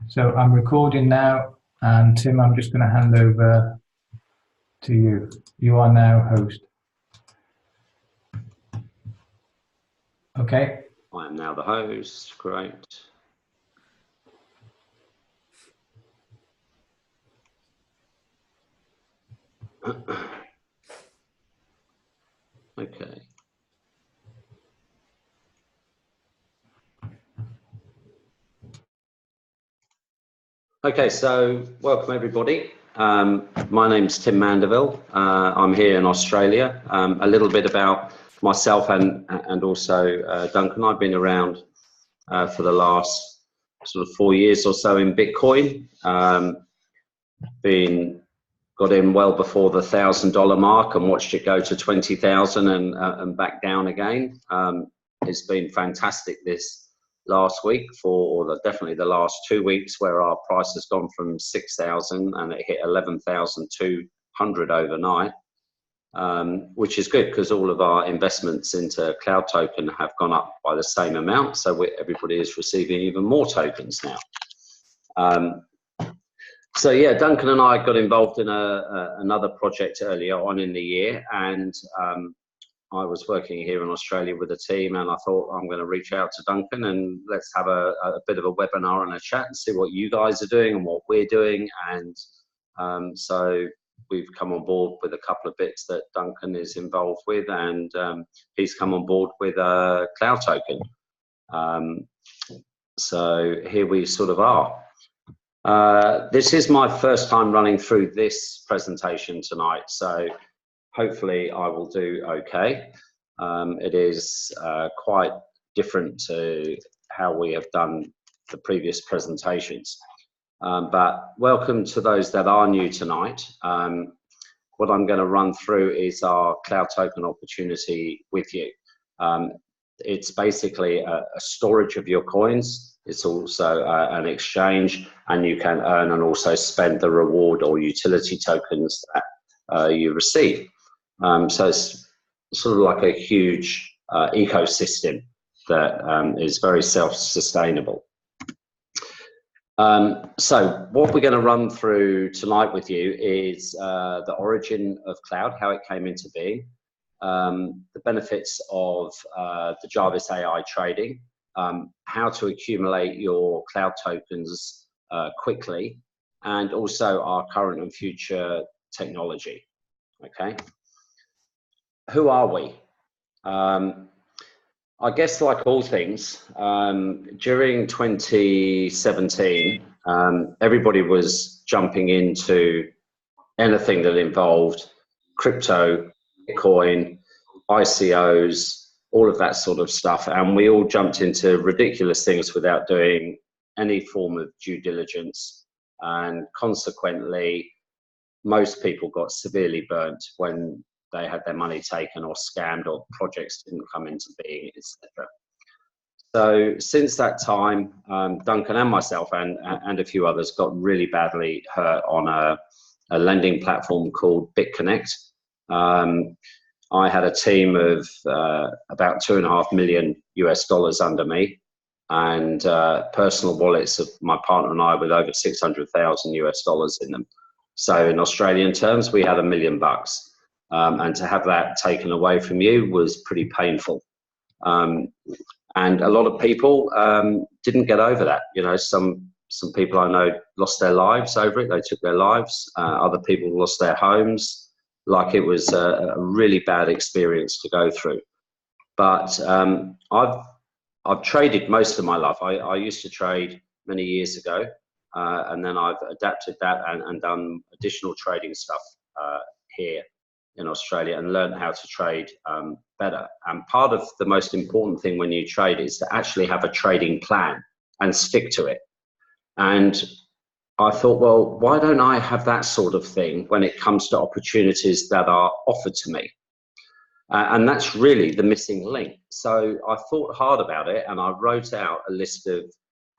So I'm recording now, and Tim, I'm just going to hand over to you. You are now host. Okay. I am now the host. Great. Okay. Okay, so welcome everybody. My name's Tim Mandeville. I'm here in Australia. A little bit about myself and also Duncan. I've been around for the last sort of 4 years or so in Bitcoin. Got in well before the $1,000 mark and watched it go to 20,000 and back down again. It's been fantastic this last week or definitely the last 2 weeks, where our price has gone from 6,000 and it hit 11,200 overnight, which is good because all of our investments into Cloud Token have gone up by the same amount, so everybody is receiving even more tokens now. So yeah, Duncan and I got involved in another project earlier on in the year, and I was working here in Australia with a team, and I thought I'm going to reach out to Duncan and let's have a bit of a webinar and a chat and see what you guys are doing and what we're doing. And so we've come on board with a couple of bits that Duncan is involved with, and he's come on board with a Cloud Token. So here we sort of are. This is my first time running through this presentation tonight, so hopefully I will do okay. It is quite different to how we have done the previous presentations. But welcome to those that are new tonight. What I'm going to run through is our Cloud Token opportunity with you. It's basically a storage of your coins. It's also an exchange, and you can earn and also spend the reward or utility tokens that you receive. So it's sort of like a huge ecosystem that is very self-sustainable. So what we're going to run through tonight with you is the origin of cloud, how it came into being, the benefits of the Jarvis AI trading, how to accumulate your cloud tokens quickly, and also our current and future technology. Okay. Who are we? I guess like all things, during 2017, everybody was jumping into anything that involved crypto, Bitcoin, ICOs, all of that sort of stuff. And we all jumped into ridiculous things without doing any form of due diligence. And consequently, most people got severely burnt when they had their money taken or scammed, or projects didn't come into being, etc. So since that time, Duncan and myself and a few others got really badly hurt on a lending platform called BitConnect. I had a team of about $2.5 million US under me, and personal wallets of my partner and I with over 600,000 US in them. So in Australian terms, we had $1 million. And to have that taken away from you was pretty painful. And a lot of people didn't get over that. You know, some people I know lost their lives over it. They took their lives. Other people lost their homes. Like, it was a really bad experience to go through. But I've traded most of my life. I used to trade many years ago, and then I've adapted that and done additional trading stuff here in Australia, and learned how to trade better. And part of the most important thing when you trade is to actually have a trading plan and stick to it. And I thought, well, why don't I have that sort of thing when it comes to opportunities that are offered to me? And that's really the missing link. So I thought hard about it, and I wrote out a list of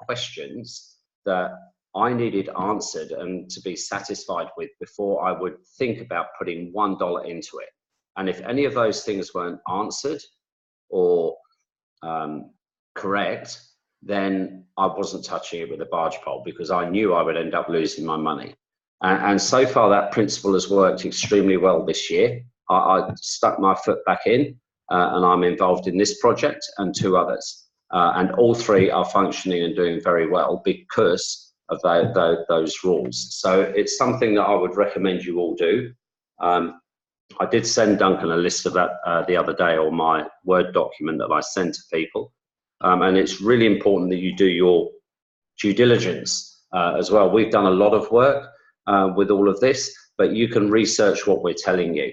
questions that I needed answered and to be satisfied with before I would think about putting $1 into it. And if any of those things weren't answered or correct, then I wasn't touching it with a barge pole because I knew I would end up losing my money. And so far, that principle has worked extremely well this year. I stuck my foot back in, and I'm involved in this project and 2 others. And all 3 are functioning and doing very well because of those rules. So it's something that I would recommend you all do. I did send Duncan a list of that the other day, or my Word document that I sent to people. And it's really important that you do your due diligence as well. We've done a lot of work with all of this, but you can research what we're telling you.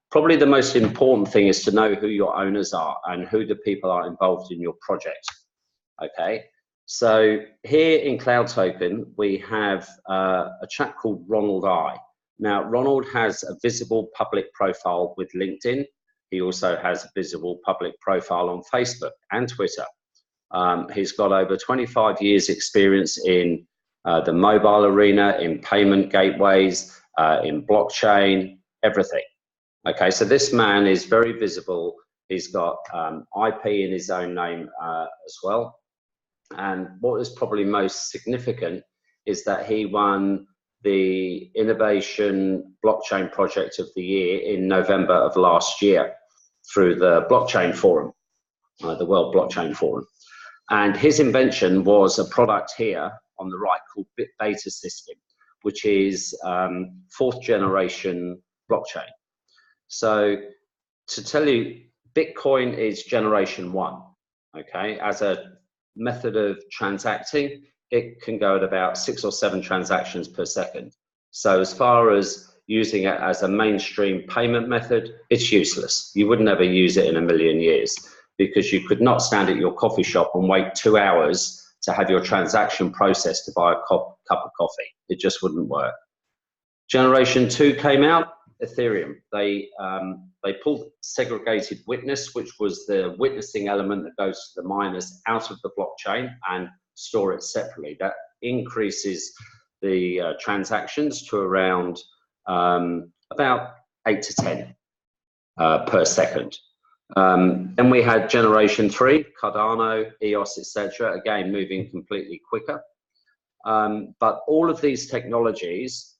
Probably the most important thing is to know who your owners are and who the people are involved in your project. Okay, so here in Cloud Token, we have a chap called Ronald I. Now, Ronald has a visible public profile with LinkedIn. He also has a visible public profile on Facebook and Twitter. He's got over 25 years experience in the mobile arena, in payment gateways, in blockchain, everything. Okay, so this man is very visible. He's got IP in his own name as well. And what is probably most significant is that he won the Innovation Blockchain Project of the Year in November of last year through the Blockchain Forum, the World Blockchain Forum. And his invention was a product here on the right called Beta System, which is 4th generation blockchain. So to tell you, Bitcoin is generation 1, okay? As a method of transacting, it can go at about 6 or 7 transactions per second. So as far as using it as a mainstream payment method, it's useless. You would never use it in a million years because you could not stand at your coffee shop and wait 2 hours to have your transaction processed to buy a cup of coffee. It just wouldn't work. Generation 2 came out, Ethereum. They pulled segregated witness, which was the witnessing element that goes to the miners, out of the blockchain and store it separately. That increases the transactions to around about 8 to 10 per second. Then we had generation 3, Cardano, EOS, etc. Again, moving completely quicker. But all of these technologies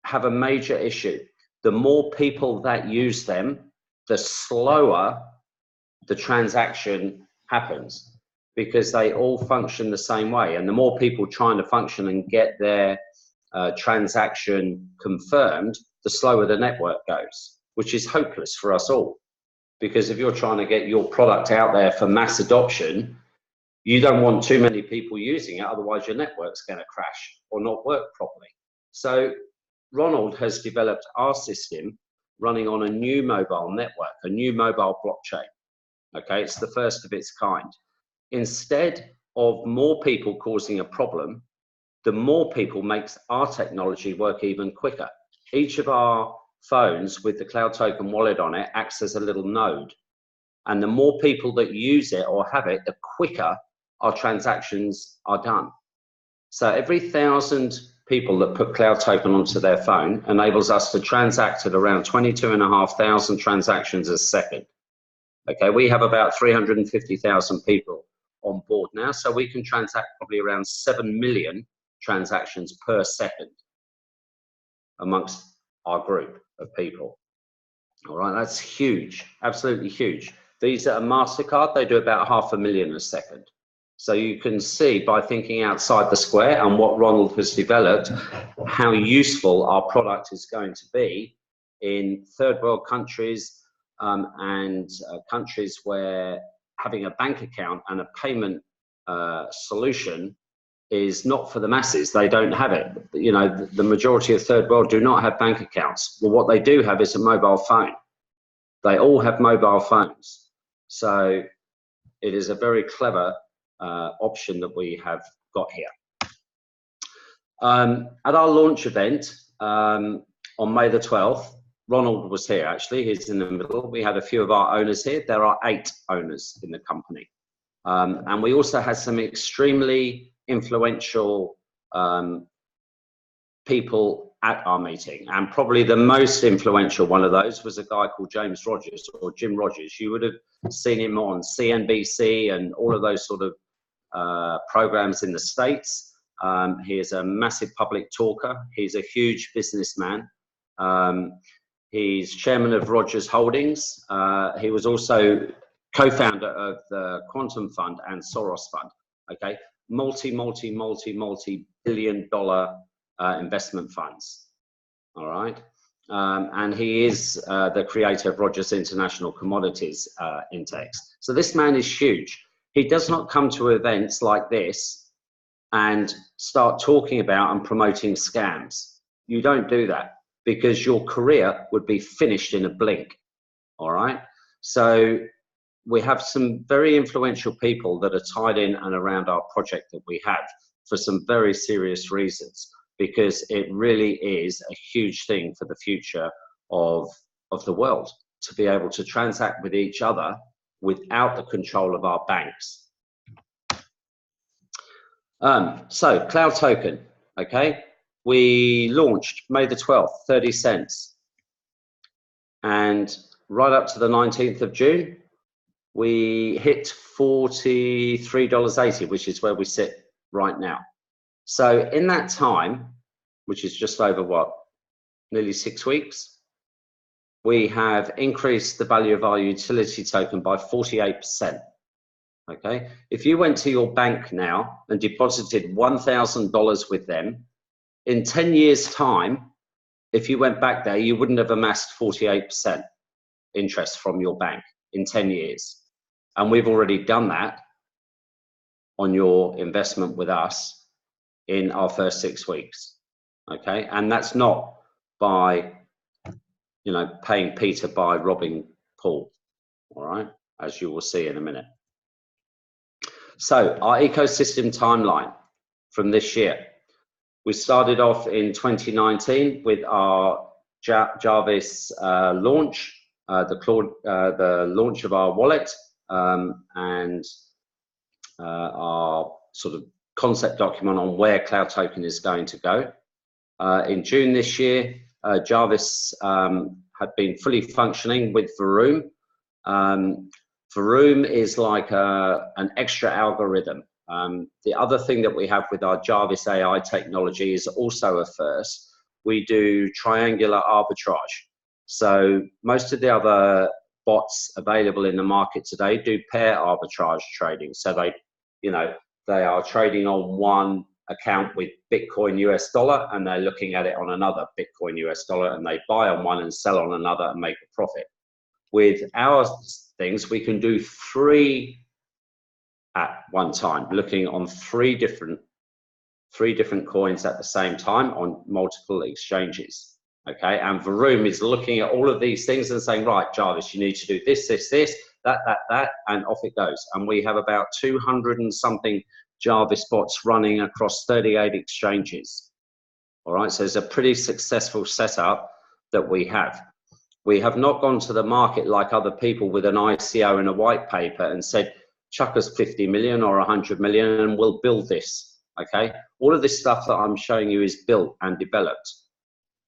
have a major issue. The more people that use them, the slower the transaction happens, because they all function the same way. And the more people trying to function and get their transaction confirmed, the slower the network goes, which is hopeless for us all. Because if you're trying to get your product out there for mass adoption, you don't want too many people using it, otherwise your network's going to crash or not work properly. So Ronald has developed our system running on a new mobile network, a new mobile blockchain. Okay, it's the first of its kind. Instead of more people causing a problem, the more people makes our technology work even quicker. Each of our phones with the Cloud Token wallet on it acts as a little node. And the more people that use it or have it, the quicker our transactions are done. So every 1,000 people that put Cloud Token onto their phone enables us to transact at around 22,500 transactions a second. Okay, we have about 350,000 people on board now, so we can transact probably around 7 million transactions per second amongst our group of people. All right, that's huge, absolutely huge. These are a MasterCard, they do about 500,000 a second. So you can see by thinking outside the square and what Ronald has developed, how useful our product is going to be in third world countries and countries where having a bank account and a payment solution is not for the masses. They don't have it. You know, the majority of third world do not have bank accounts. Well, what they do have is a mobile phone. They all have mobile phones. So it is a very clever option that we have got here. At our launch event on May the 12th, Ronald was here actually, he's in the middle. We had a few of our owners here. There are 8 owners in the company. And we also had some extremely influential people at our meeting. And probably the most influential one of those was a guy called James Rogers, or Jim Rogers. You would have seen him on CNBC and all of those sort of programs in the States. He is a massive public talker. He's a huge businessman. He's chairman of Rogers Holdings. He was also co-founder of the Quantum Fund and Soros Fund. Okay, multi-billion dollar investment funds. All right, and he is the creator of Rogers International Commodities Index. So this man is huge. He does not come to events like this and start talking about and promoting scams. You don't do that, because your career would be finished in a blink. All right, so we have some very influential people that are tied in and around our project that we have for some very serious reasons, because it really is a huge thing for the future of the world, to be able to transact with each other without the control of our banks. So Cloud Token, okay, we launched May the 12th, 30 cents, and right up to the 19th of June, we hit $43.80, which is where we sit right now. So in that time, which is just over what, nearly 6 weeks, we have increased the value of our utility token by 48%. Okay, if you went to your bank now and deposited $1,000 with them, in 10 years' time, if you went back there, you wouldn't have amassed 48% interest from your bank in 10 years. And we've already done that on your investment with us in our first 6 weeks. Okay, and that's not by, you know, paying Peter by robbing Paul. All right, as you will see in a minute. So our ecosystem timeline from this year. We started off in 2019 with our Jarvis launch, the launch of our wallet, and our sort of concept document on where Cloud Token is going to go. In June this year, Jarvis had been fully functioning with Vroom. Vroom is like an extra algorithm. The other thing that we have with our Jarvis AI technology is also a first. We do triangular arbitrage. So most of the other bots available in the market today do pair arbitrage trading. So they, you know, they are trading on one account with Bitcoin US dollar, and they're looking at it on another Bitcoin US dollar, and they buy on one and sell on another and make a profit. With our things, we can do 3 at one time, looking on three different coins at the same time on multiple exchanges. Okay, and Vroom is looking at all of these things and saying, right, Jarvis, you need to do this, this, this, that, and off it goes. And we have about 200 and something Jarvis bots running across 38 exchanges. All right, so it's a pretty successful setup that we have. We have not gone to the market like other people with an ICO and a white paper and said, chuck us 50 million or 100 million and we'll build this. Okay, all of this stuff that I'm showing you is built and developed.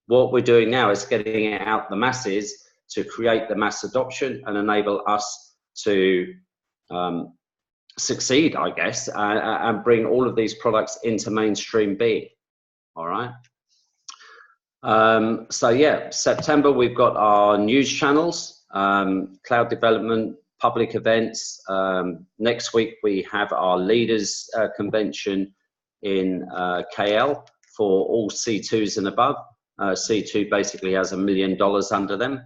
What we're doing now is getting it out the masses to create the mass adoption and enable us to succeed, I guess, and bring all of these products into mainstream being. All right. So yeah, September, we've got our news channels, cloud development, public events. Next week, we have our leaders convention in KL for all C2s and above. C2 basically has $1 million under them.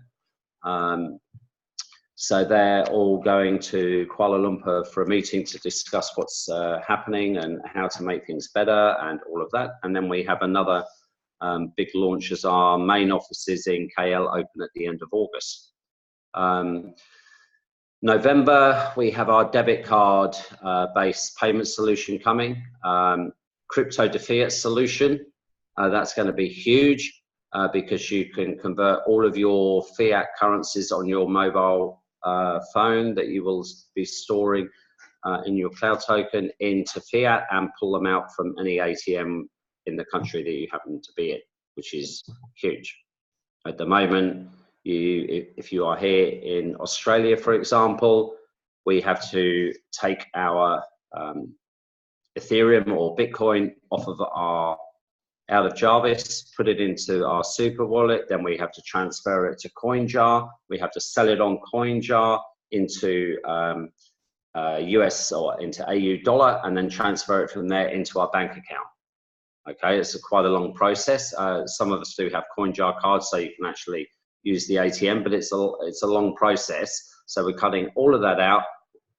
So they're all going to Kuala Lumpur for a meeting to discuss what's happening and how to make things better and all of that. And then we have another big launch as our main offices in KL open at the end of August. November, we have our debit card based payment solution coming. Crypto to fiat solution, that's going to be huge because you can convert all of your fiat currencies on your mobile phone that you will be storing in your Cloud Token into fiat and pull them out from any ATM in the country that you happen to be in, which is huge. At the moment, if you are here in Australia, for example, we have to take our Ethereum or Bitcoin off of out of Jarvis, put it into our super wallet, then we have to transfer it to CoinJar. We have to sell it on CoinJar into US or into AU dollar, and then transfer it from there into our bank account. Okay, it's quite a long process. Some of us do have CoinJar cards, so you can actually use the ATM, but it's a long process. So we're cutting all of that out.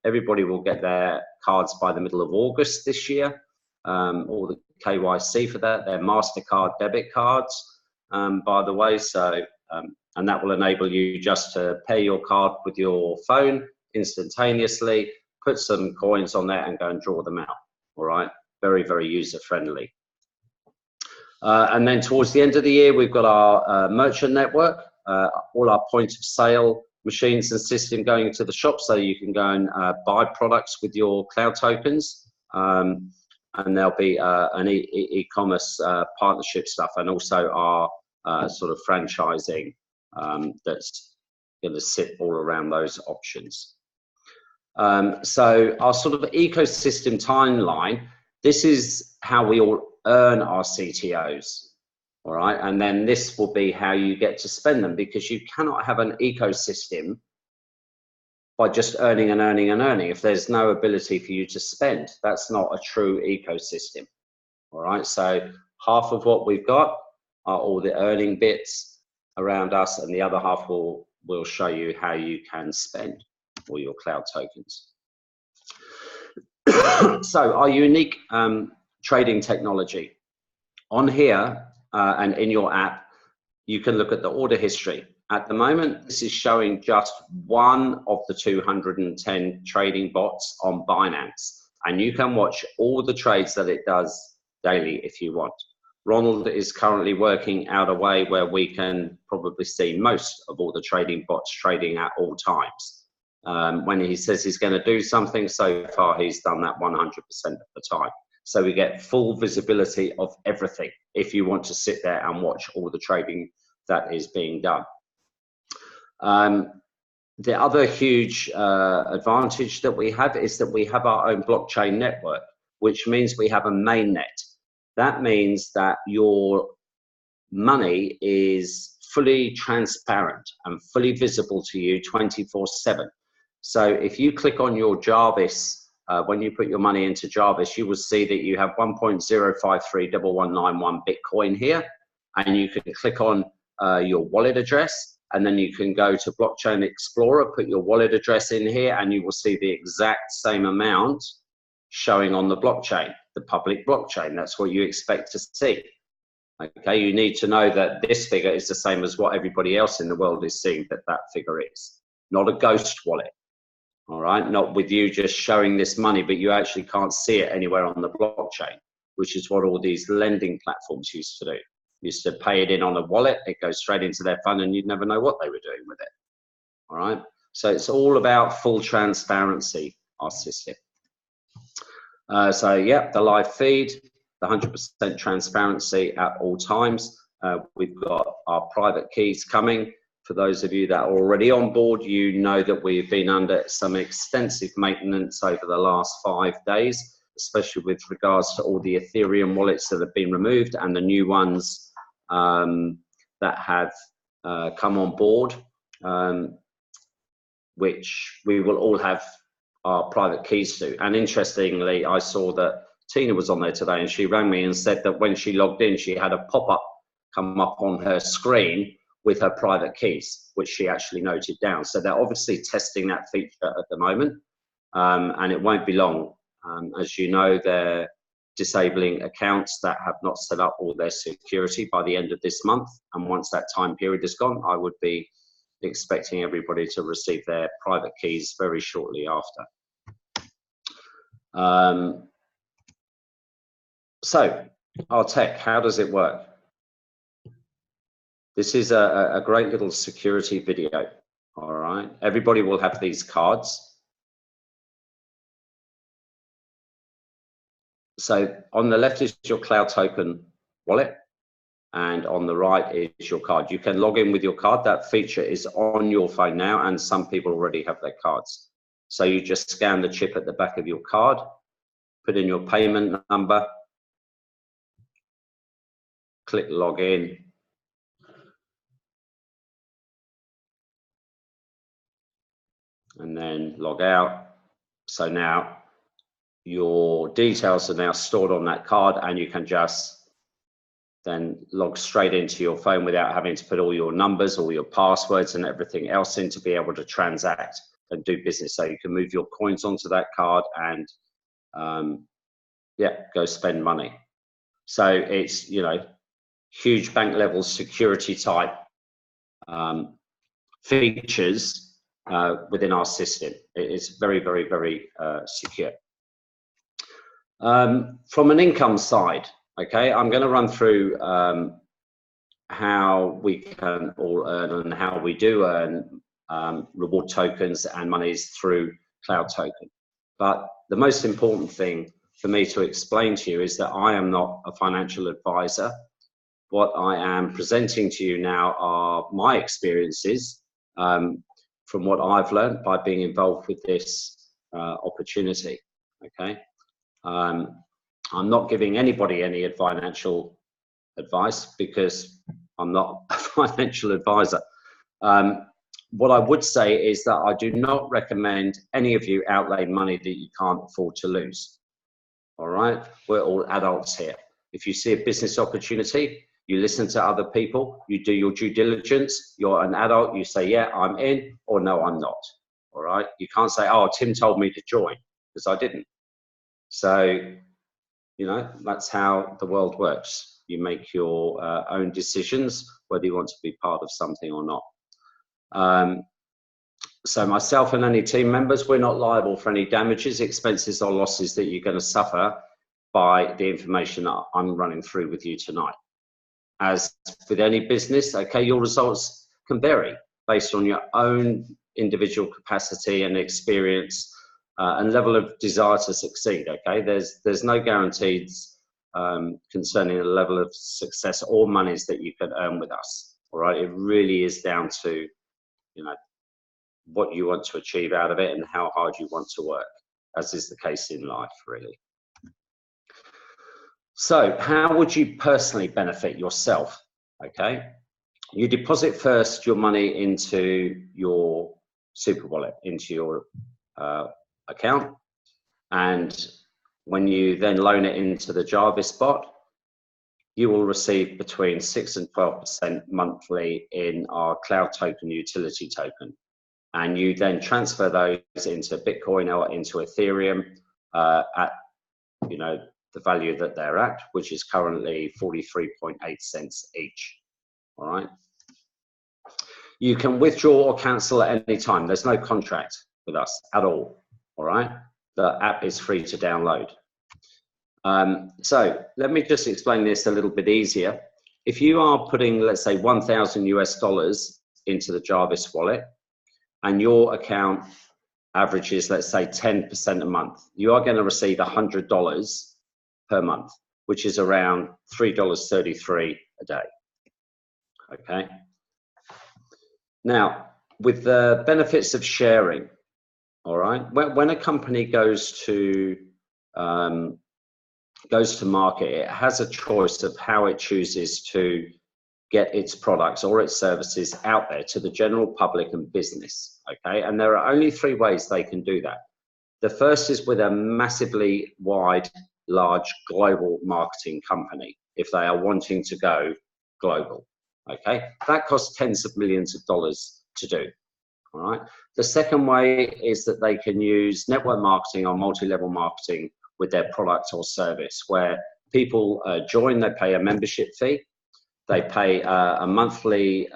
Everybody will get their cards by the middle of August this year. All the KYC for that, they're MasterCard debit cards, by the way. So, and that will enable you just to pay your card with your phone instantaneously, put some coins on there and go and draw them out. All right, very, very user friendly. And then towards the end of the year, we've got our merchant network, all our point of sale machines and system going into the shop, so you can go and buy products with your cloud tokens. And there'll be an e-commerce partnership stuff, and also our sort of franchising that's going to sit all around those options. So our sort of ecosystem timeline, this is how we all earn our CTOs, all right? And then this will be how you get to spend them, because you cannot have an ecosystem by just earning and earning and earning if there's no ability for you to spend. That's not a true ecosystem, all right? So half of what we've got are all the earning bits around us, and the other half will show you how you can spend all your cloud tokens. So our unique trading technology. On here and in your app, you can look at the order history. At the moment, this is showing just one of the 210 trading bots on Binance, and you can watch all the trades that it does daily if you want. Ronald is currently working out a way where we can probably see most of all the trading bots trading at all times. When he says he's going to do something, so far he's done that 100% of the time. So we get full visibility of everything if you want to sit there and watch all the trading that is being done. The other huge advantage that we have is that we have our own blockchain network, which means we have a mainnet. That means that your money is fully transparent and fully visible to you 24/7. So if you click on your Jarvis, when you put your money into Jarvis, you will see that you have 1.0531191 Bitcoin here, and you can click on your wallet address, and then you can go to Blockchain Explorer, put your wallet address in here, and you will see the exact same amount showing on the blockchain, the public blockchain. That's what you expect to see. Okay, you need to know that this figure is the same as what everybody else in the world is seeing that figure is, not a ghost wallet. All right, not with you just showing this money, but you actually can't see it anywhere on the blockchain, which is what all these lending platforms used to do. Used to pay it in on a wallet, it goes straight into their fund, and you'd never know what they were doing with it. All right, so it's all about full transparency, our system. So yeah, the live feed, the 100% transparency at all times. We've got our private keys coming. For those of you that are already on board, you know that we've been under some extensive maintenance over the last 5 days, especially with regards to all the Ethereum wallets that have been removed and the new ones that have come on board, which we will all have our private keys to. And interestingly, I saw that Tina was on there today, and she rang me and said that when she logged in, she had a pop-up come up on her screen with her private keys, which she actually noted down. So they're obviously testing that feature at the moment, and it won't be long. As you know, they're disabling accounts that have not set up all their security by the end of this month. And once that time period is gone, I would be expecting everybody to receive their private keys very shortly after. So our tech, how does it work? This is a great little security video, all right? Everybody will have these cards. So on the left is your cloud token wallet, and on the right is your card. You can log in with your card. That feature is on your phone now, and some people already have their cards. So you just scan the chip at the back of your card, put in your payment number, click login, and then log out. So now your details are now stored on that card, and you can just then log straight into your phone without having to put all your numbers, all your passwords and everything else in to be able to transact and do business. So you can move your coins onto that card and yeah, go spend money. So it's, you know, huge bank level security type features within our system. It's very, very, very secure. From an income side, okay, I'm going to run through how we can all earn and how we do earn reward tokens and monies through Cloud Token. But the most important thing for me to explain to you is that I am not a financial advisor. What I am presenting to you now are my experiences from what I've learned by being involved with this opportunity, okay? I'm not giving anybody any financial advice because I'm not a financial advisor. What I would say is that I do not recommend any of you outlay money that you can't afford to lose. All right, we're all adults here. If you see a business opportunity, you listen to other people, you do your due diligence, you're an adult, you say, yeah, I'm in, or no, I'm not. All right, you can't say, oh, Tim told me to join, because I didn't. So, you know, that's how the world works. You make your own decisions, whether you want to be part of something or not. So myself and any team members, we're not liable for any damages, expenses or losses that you're going to suffer by the information that I'm running through with you tonight. As with any business, okay, your results can vary based on your own individual capacity and experience and level of desire to succeed, okay? There's no guarantees concerning the level of success or monies that you can earn with us, all right? It really is down to, you know, what you want to achieve out of it and how hard you want to work, as is the case in life, really. So how would you personally benefit yourself? Okay, you deposit first your money into your super wallet, into your account, and when you then loan it into the Jarvis bot, you will receive between 6 and 12% monthly in our Cloud Token utility token. And you then transfer those into Bitcoin or into Ethereum at, you know, the value that they're at, which is currently 43.8 cents each. All right. You can withdraw or cancel at any time. There's no contract with us at all. All right. The app is free to download. So let me just explain this a little bit easier. If you are putting, let's say, $1,000 US into the Jarvis wallet, and your account averages, let's say, 10% a month, you are going to receive $100 per month, which is around $3.33 a day. Okay. Now, with the benefits of sharing, all right, when a company goes to market, it has a choice of how it chooses to get its products or its services out there to the general public and business, okay? And there are only 3 ways they can do that. The first is with a massively wide, large global marketing company, if they are wanting to go global, okay? That costs tens of millions of dollars to do, all right? The second way is that they can use network marketing or multi-level marketing with their product or service, where people join, they pay a membership fee, they pay a monthly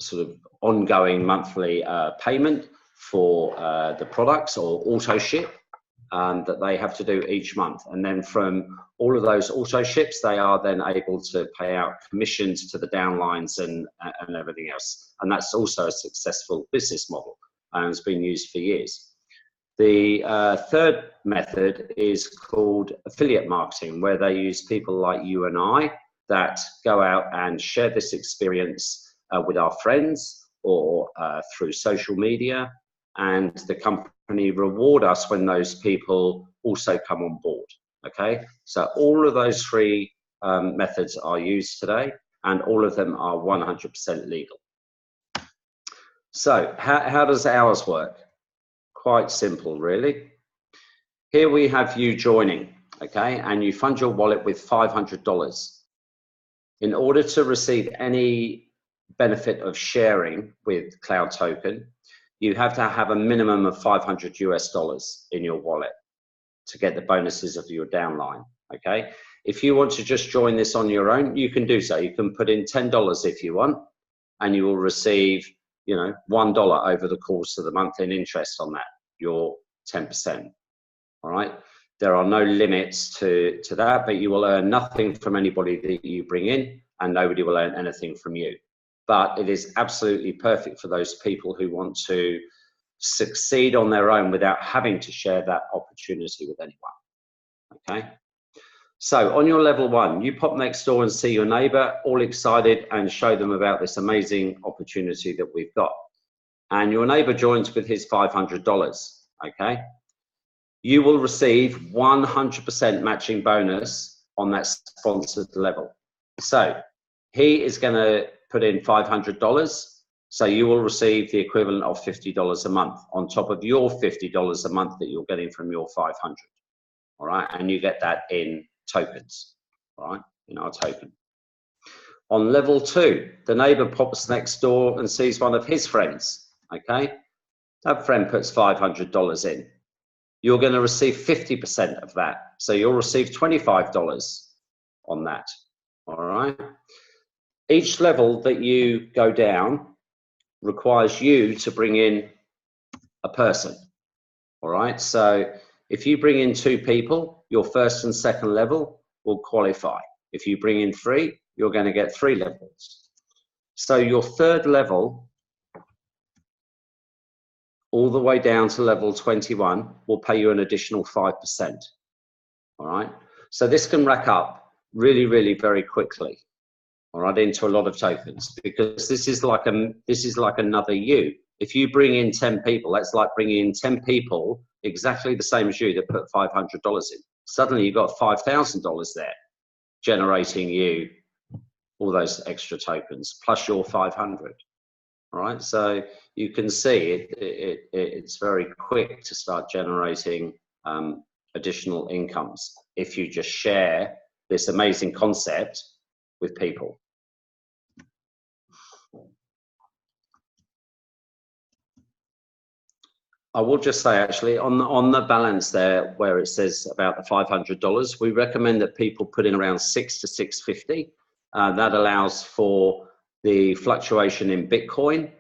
sort of ongoing monthly payment for the products or auto ship that they have to do each month. And then from all of those auto ships, they are then able to pay out commissions to the downlines and everything else. And that's also a successful business model and it's been used for years. The third method is called affiliate marketing, where they use people like you and I that go out and share this experience with our friends or through social media, and the company company reward us when those people also come on board. Okay, so all of those three methods are used today, and all of them are 100% legal. So how does ours work? Quite simple, really. Here we have you joining, okay, and you fund your wallet with $500. In order to receive any benefit of sharing with Cloud Token, you have to have a minimum of $500 US in your wallet to get the bonuses of your downline, okay? If you want to just join this on your own, you can do so. You can put in $10 if you want, and you will receive, you know, $1 over the course of the month in interest on that, your 10%, all right? There are no limits to that, but you will earn nothing from anybody that you bring in, and nobody will earn anything from you. But it is absolutely perfect for those people who want to succeed on their own without having to share that opportunity with anyone, okay? So on your level 1, you pop next door and see your neighbor all excited and show them about this amazing opportunity that we've got. And your neighbor joins with his $500, okay? You will receive 100% matching bonus on that sponsored level. So he is going to put in $500, so you will receive the equivalent of $50 a month on top of your $50 a month that you're getting from your 500. All right, and you get that in tokens, all right, in our token. On level 2, the neighbor pops next door and sees one of his friends, okay? That friend puts $500 in. You're going to receive 50% of that, so you'll receive $25 on that, all right? Each level that you go down requires you to bring in a person, all right? So if you bring in 2 people, your first and second level will qualify. If you bring in 3, you're going to get 3 levels. So your third level, all the way down to level 21, will pay you an additional 5%, all right? So this can rack up really, really very quickly, all right, into a lot of tokens, because this is like another you. If you bring in 10 people, that's like bringing in 10 people exactly the same as you that put $500 in. Suddenly you've got $5,000 there, generating you all those extra tokens plus your 500. All right, so you can see it's very quick to start generating additional incomes if you just share this amazing concept with people. I will just say, actually, on the balance there where it says about the $500, we recommend that people put in around $600 to $650. That allows for the fluctuation in Bitcoin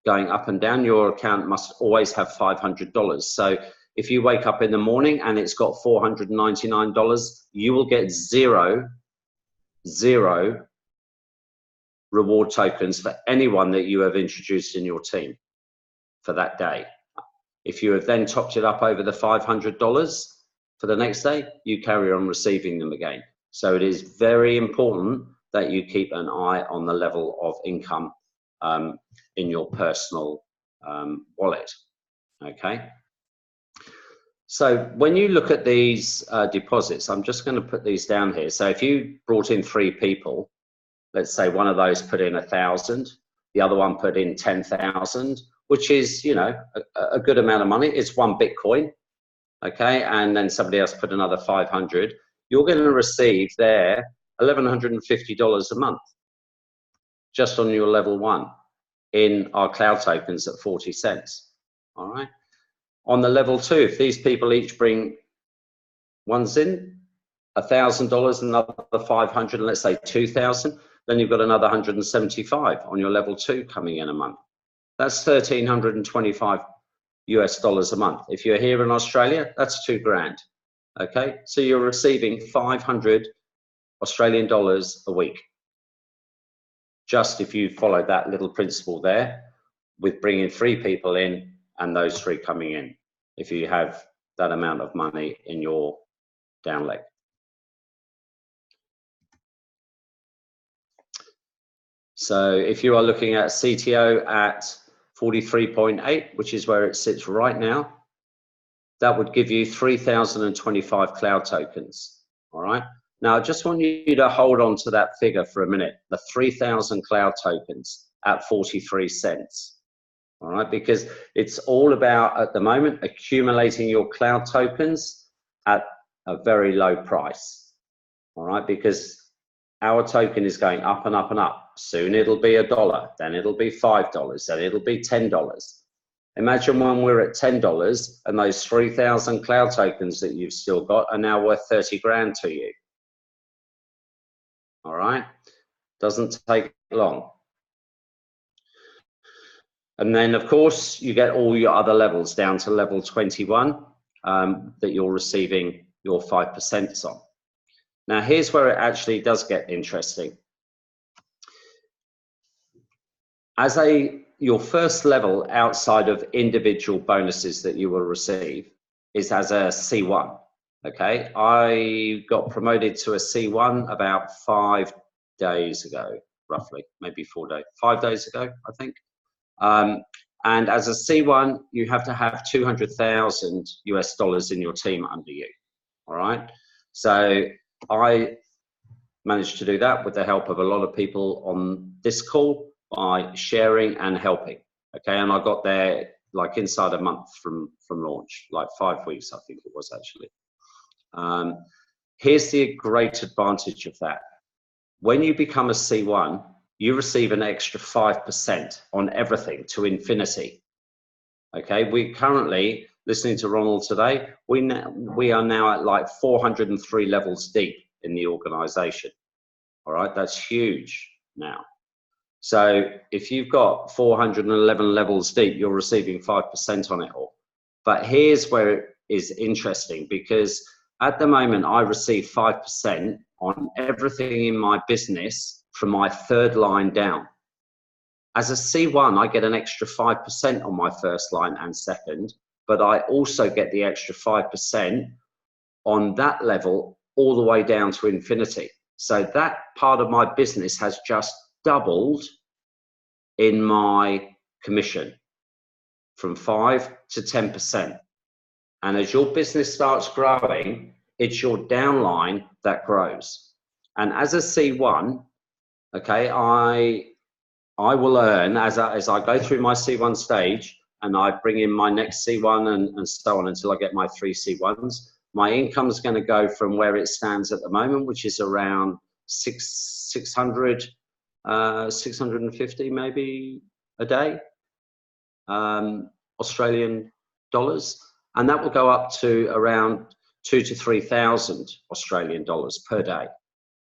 going up and down. Your account must always have $500. So if you wake up in the morning and it's got $499, you will get zero reward tokens for anyone that you have introduced in your team for that day. If you have then topped it up over the $500 for the next day, you carry on receiving them again. So it is very important that you keep an eye on the level of income in your personal wallet, okay? So when you look at these deposits, I'm just going to put these down here. So if you brought in 3 people, let's say one of those put in 1,000, the other one put in 10,000, which is, you know, a good amount of money. It's 1 Bitcoin, okay? And then somebody else put another 500. You're going to receive there $1,150 a month just on your level 1 in our cloud tokens at 40 cents, all right? On the level 2, if these people each bring ones in, $1,000, another 500, and let's say 2,000, then you've got another 175 on your level 2 coming in a month. That's $1,325 US a month. If you're here in Australia, that's $2,000. Okay, so you're receiving 500 Australian dollars a week. Just if you follow that little principle there, with bringing 3 people in and those 3 coming in, if you have that amount of money in your down leg. So if you are looking at CTO at 43.8, which is where it sits right now, that would give you 3,025 cloud tokens. All right. Now, I just want you to hold on to that figure for a minute, the 3,000 cloud tokens at 43 cents. All right, because it's all about, at the moment, accumulating your cloud tokens at a very low price. All right, because our token is going up and up and up. Soon it'll be $1, then it'll be $5, then it'll be $10. Imagine when we're at $10 and those 3,000 cloud tokens that you've still got are now worth 30 grand to you. All right, doesn't take long. And then, of course, you get all your other levels down to level 21 that you're receiving your 5% on. Now, here's where it actually does get interesting. As your first level outside of individual bonuses that you will receive is as a C1. Okay, I got promoted to a C1 about 5 days ago, roughly, maybe 4 days, 5 days ago, I think. And as a C1, you have to have 200,000 US dollars in your team under you. All right. So I managed to do that with the help of a lot of people on this call by sharing and helping. Okay. And I got there like inside a month from launch, like 5 weeks, I think it was actually. Here's the great advantage of that. When you become a C1, you receive an extra 5% on everything to infinity. Okay, we currently, listening to Ronald today, we are now at like 403 levels deep in the organization. All right, that's huge now. So if you've got 411 levels deep, you're receiving 5% on it all. But here's where it is interesting, because at the moment I receive 5% on everything in my business from my third line down. As a C1, I get an extra 5% on my first line and second, but I also get the extra 5% on that level all the way down to infinity. So that part of my business has just doubled in my commission from 5 to 10%. And as your business starts growing, it's your downline that grows. And as a C1, okay, I will earn as I go through my C1 stage and I bring in my next C1 and so on until I get my 3 C1s. My income is going to go from where it stands at the moment, which is around 600, 650 maybe a day, Australian dollars, and that will go up to around 2,000 to 3,000 Australian dollars per day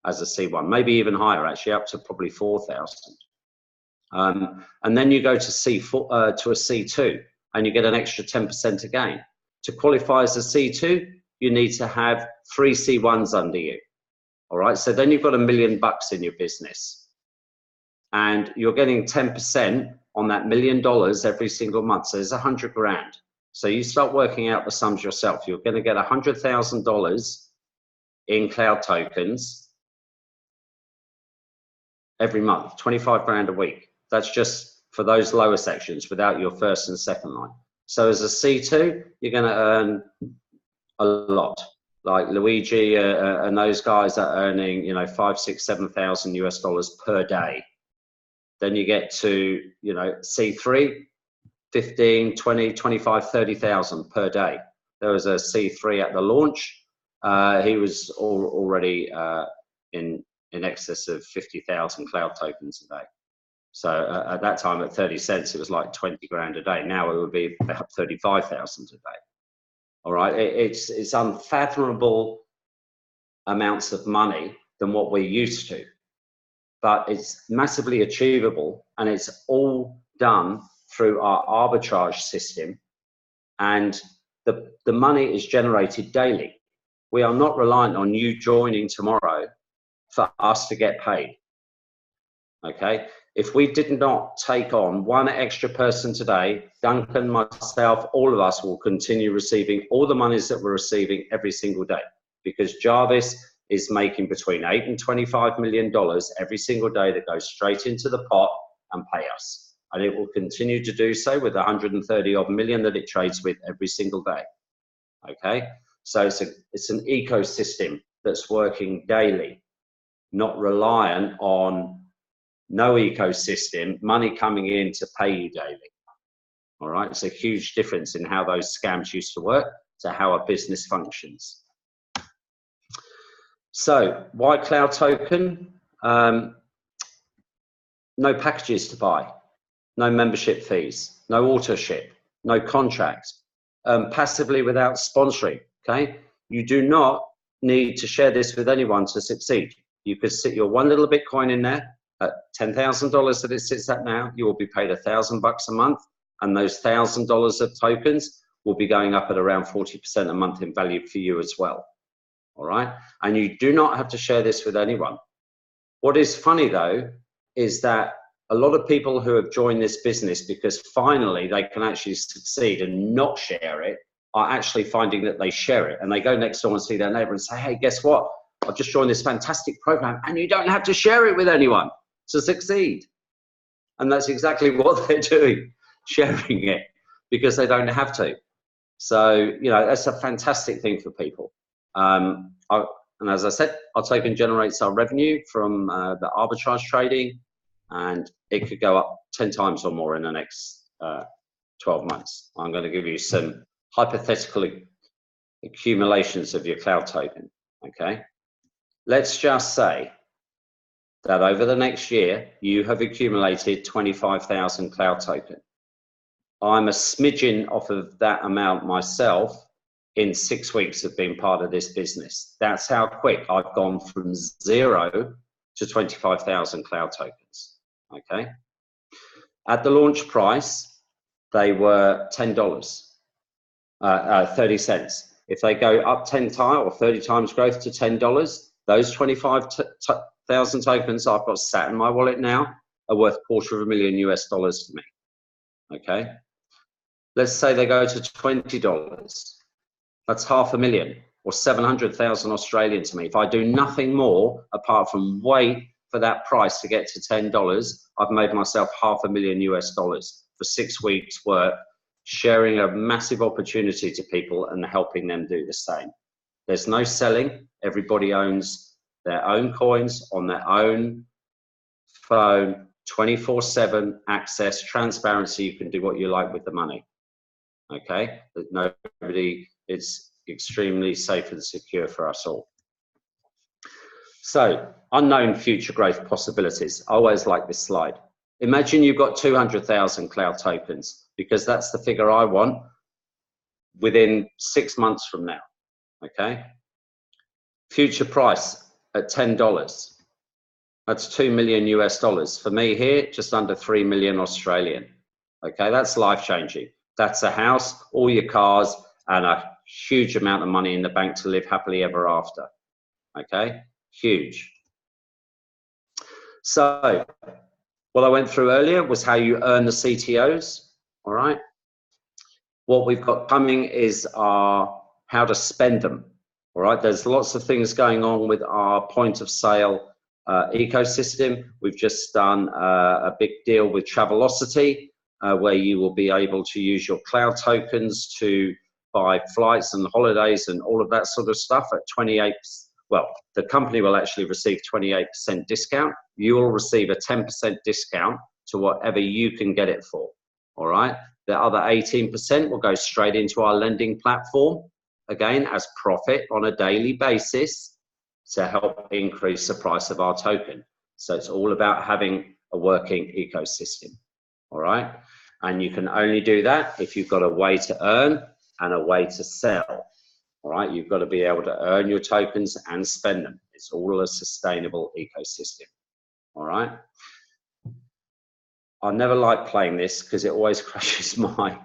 as a C1, maybe even higher, actually up to probably 4,000. And then you go to C4 to a C2 and you get an extra 10% again. To qualify as a C2, you need to have 3 C1s under you. All right, so then you've got $1 million in your business and you're getting 10% on that $1 million every single month. So there's 100 grand. So you start working out the sums yourself. You're going to get $100,000 in cloud tokens every month, 25 grand a week. That's just for those lower sections without your first and second line. So as a C2, you're going to earn a lot. Like Luigi and those guys are earning, you know, 5, 6, 7,000 US dollars per day. Then you get to, you know, C3, 15, 20, 25, 30,000 per day. There was a C3 at the launch. He was already in excess of 50,000 cloud tokens a day. So at that time, at 30 cents, it was like 20 grand a day. Now it would be about 35,000 a day. All right, it's unfathomable amounts of money than what we're used to, but it's massively achievable, and it's all done through our arbitrage system, and the money is generated daily. We are not reliant on you joining tomorrow for us to get paid. Okay, if we did not take on one extra person today, Duncan, myself, all of us will continue receiving all the monies that we're receiving every single day, because Jarvis is making between $8 and $25 million every single day that goes straight into the pot and pay us. And it will continue to do so with 130 odd million that it trades with every single day. Okay, so it's an ecosystem that's working daily, not reliant on no ecosystem, money coming in to pay you daily. All right, it's a huge difference in how those scams used to work to how a business functions. So why cloud token? No packages to buy, no membership fees, no auto ship, no contract, passively without sponsoring. Okay, you do not need to share this with anyone to succeed. You could sit your one little Bitcoin in there at $10,000 that it sits at now. You will be paid $1,000 a month, and those $1,000 of tokens will be going up at around 40% a month in value for you as well. All right, and you do not have to share this with anyone. What is funny though is that a lot of people who have joined this business because finally they can actually succeed and not share it are actually finding that they share it, and they go next door and see their neighbor and say, hey, guess what? I've just joined this fantastic program, and you don't have to share it with anyone to succeed. And that's exactly what they're doing, sharing it, because they don't have to. So, you know, that's a fantastic thing for people. And as I said, our token generates our revenue from the arbitrage trading, and it could go up 10 times or more in the next 12 months. I'm going to give you some hypothetical accumulations of your cloud token. Okay, let's just say that over the next year you have accumulated 25,000 cloud token. I'm a smidgen off of that amount myself in 6 weeks of being part of this business. That's how quick I've gone from 0 to 25,000 cloud tokens. Okay, at the launch price they were $10, 30 cents. If they go up 10 times or 30 times growth to $10, those 25,000 tokens I've got sat in my wallet now are worth $250,000 US for me. Okay, let's say they go to $20. That's $500,000 or 700,000 Australian to me. If I do nothing more apart from wait for that price to get to $10, I've made myself $500,000 US for 6 weeks work, sharing a massive opportunity to people and helping them do the same. There's no selling. Everybody owns their own coins on their own phone, 24/7 access, transparency. You can do what you like with the money. Okay, nobody. It's extremely safe and secure for us all. So, unknown future growth possibilities. I always like this slide. Imagine you've got 200,000 cloud tokens, because that's the figure I want within 6 months from now. Okay, future price at $10. That's $2 million US. For me here, just under 3 million Australian. Okay, that's life changing. That's a house, all your cars, and a huge amount of money in the bank to live happily ever after. Okay, huge. So what I went through earlier was how you earn the CTOs. All right, what we've got coming is how to spend them. All right, there's lots of things going on with our point of sale ecosystem. We've just done a big deal with Travelocity, where you will be able to use your cloud tokens to buy flights and holidays and all of that sort of stuff at 28%. Well, the company will actually receive 28% discount. You will receive a 10% discount to whatever you can get it for. All right, the other 18% will go straight into our lending platform, again as profit on a daily basis to help increase the price of our token. So it's all about having a working ecosystem. All right, and you can only do that if you've got a way to earn and a way to sell. All right, you've got to be able to earn your tokens and spend them. It's all a sustainable ecosystem. All right, I never like playing this because it always crashes my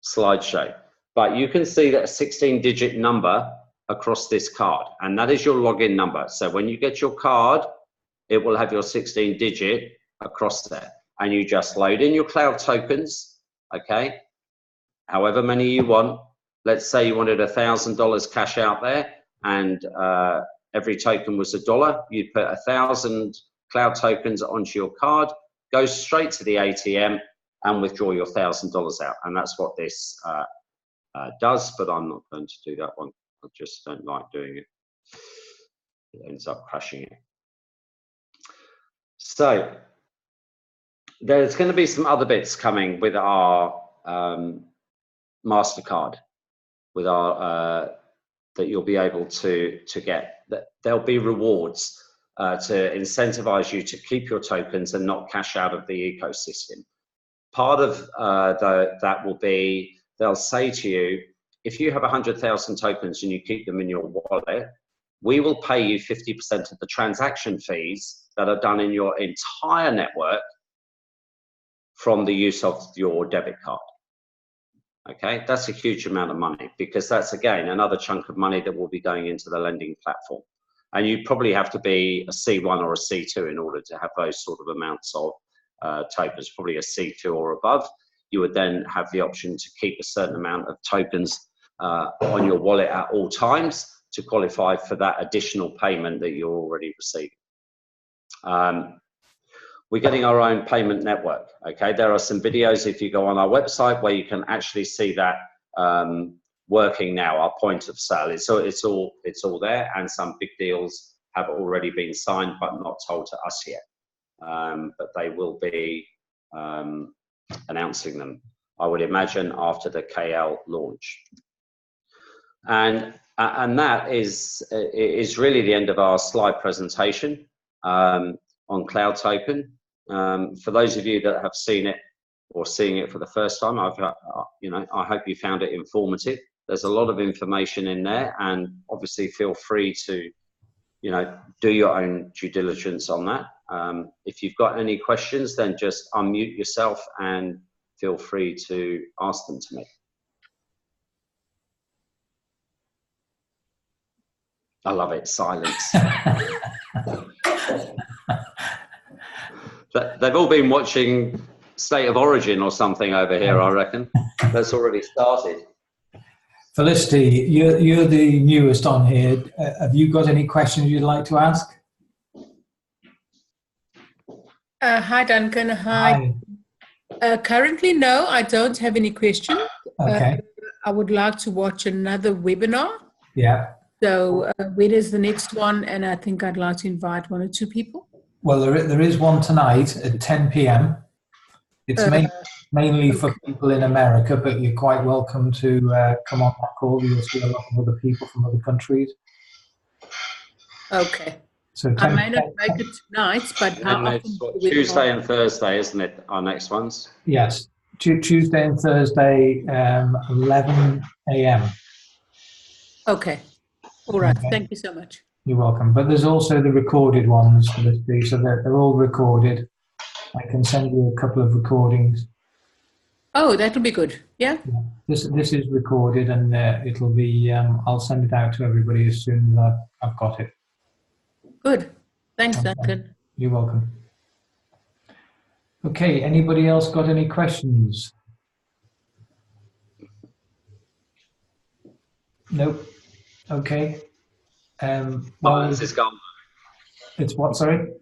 slideshow, but you can see that a 16-digit number across this card, and that is your login number. So when you get your card, it will have your 16-digit across there, and you just load in your cloud tokens. Okay, however many you want. Let's say you wanted $1,000 cash out there, and every token was $1. You'd put 1,000 cloud tokens onto your card, go straight to the ATM and withdraw your $1,000 out. And that's what this does, but I'm not going to do that one. I just don't like doing it. It ends up crashing it. So there's going to be some other bits coming with our MasterCard, with our that you'll be able to get. That there'll be rewards to incentivize you to keep your tokens and not cash out of the ecosystem. Part of that will be, they'll say to you, if you have 100,000 tokens and you keep them in your wallet, we will pay you 50% of the transaction fees that are done in your entire network from the use of your debit card. Okay, that's a huge amount of money, because that's, again, another chunk of money that will be going into the lending platform. And you probably have to be a C1 or a C2 in order to have those sort of amounts of tokens, probably a C2 or above. You would then have the option to keep a certain amount of tokens on your wallet at all times to qualify for that additional payment that you're already receiving. We're getting our own payment network. Okay, there are some videos if you go on our website where you can actually see that working now. Our point of sale, it's all there, and some big deals have already been signed but not told to us yet. But they will be announcing them, I would imagine, after the KL launch. And that is really the end of our slide presentation on Cloud Token. For those of you that have seen it or seeing it for the first time, I hope you found it informative. There's a lot of information in there, and obviously feel free to, do your own due diligence on that. If you've got any questions, then just unmute yourself and feel free to ask them to me. I love it, silence. They've all been watching State of Origin or something over here, I reckon. That's already started. Felicity, you're the newest on here. Have you got any questions you'd like to ask? Hi, Duncan. Hi. Currently, no, I don't have any questions. Okay. I would like to watch another webinar. Yeah. So when is the next one? And I think I'd like to invite 1 or 2 people. Well, there is one tonight at 10 p.m. It's mainly for people in America, but you're quite welcome to come on that call. You'll see a lot of other people from other countries. Okay. So I may not make it tonight, but how often? Tuesday and Thursday, isn't it, our next ones? Yes. Tuesday and Thursday, 11 a.m. Okay. All right. Okay. Thank you so much. You're welcome. But there's also the recorded ones for this day, so they're all recorded. I can send you a couple of recordings. Oh, that will be good. Yeah. This is recorded, and it'll be. I'll send it out to everybody as soon as I've got it. Good. Thanks, Okay. Duncan. You're welcome. Okay. Anybody else got any questions? Nope. Okay. Silence is golden. It's what? Sorry.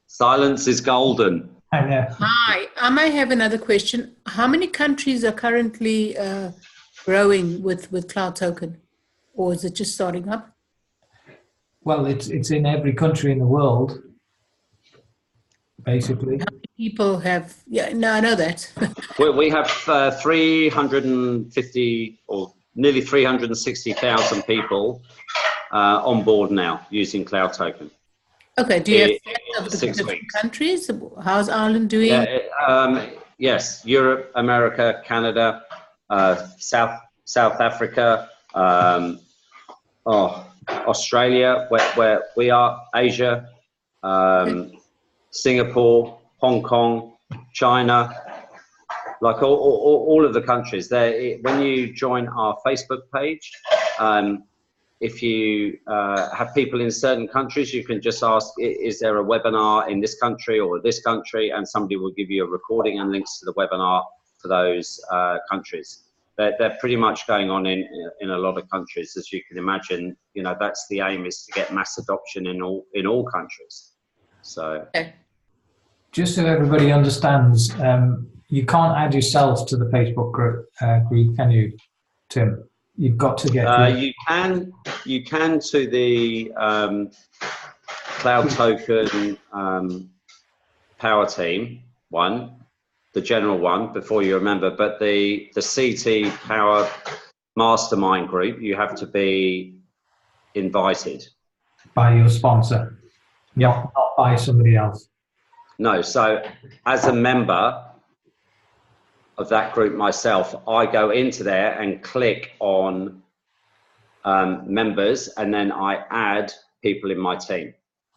Silence is golden. I know. Hi. I may have another question. How many countries are currently growing with Cloud Token, or is it just starting up? Well, it's in every country in the world, basically. How many people have? Yeah, no, I know that. We have 350 or nearly 360,000 people on board now using Cloud Token. Okay. Do you have of the 6 different weeks. countries? How's Ireland doing? Yeah, yes, Europe, America, Canada, South Africa, Australia, where we are, Asia, Singapore, Hong Kong, China, like all of the countries. When you join our Facebook page, if you have people in certain countries, you can just ask, is there a webinar in this country or this country? And somebody will give you a recording and links to the webinar for those countries. They're pretty much going on in a lot of countries, as you can imagine. That's the aim, is to get mass adoption in all countries. So, Okay. Just so everybody understands, you can't add yourself to the Facebook group, can you? Tim. You've got to get. You can to the Cloud Token Power Team one, the general one, before you remember. But the CT Power Mastermind group, you have to be invited By your sponsor, not by somebody else. No, so as a member of that group myself, I go into there and click on members, and then I add people in my team.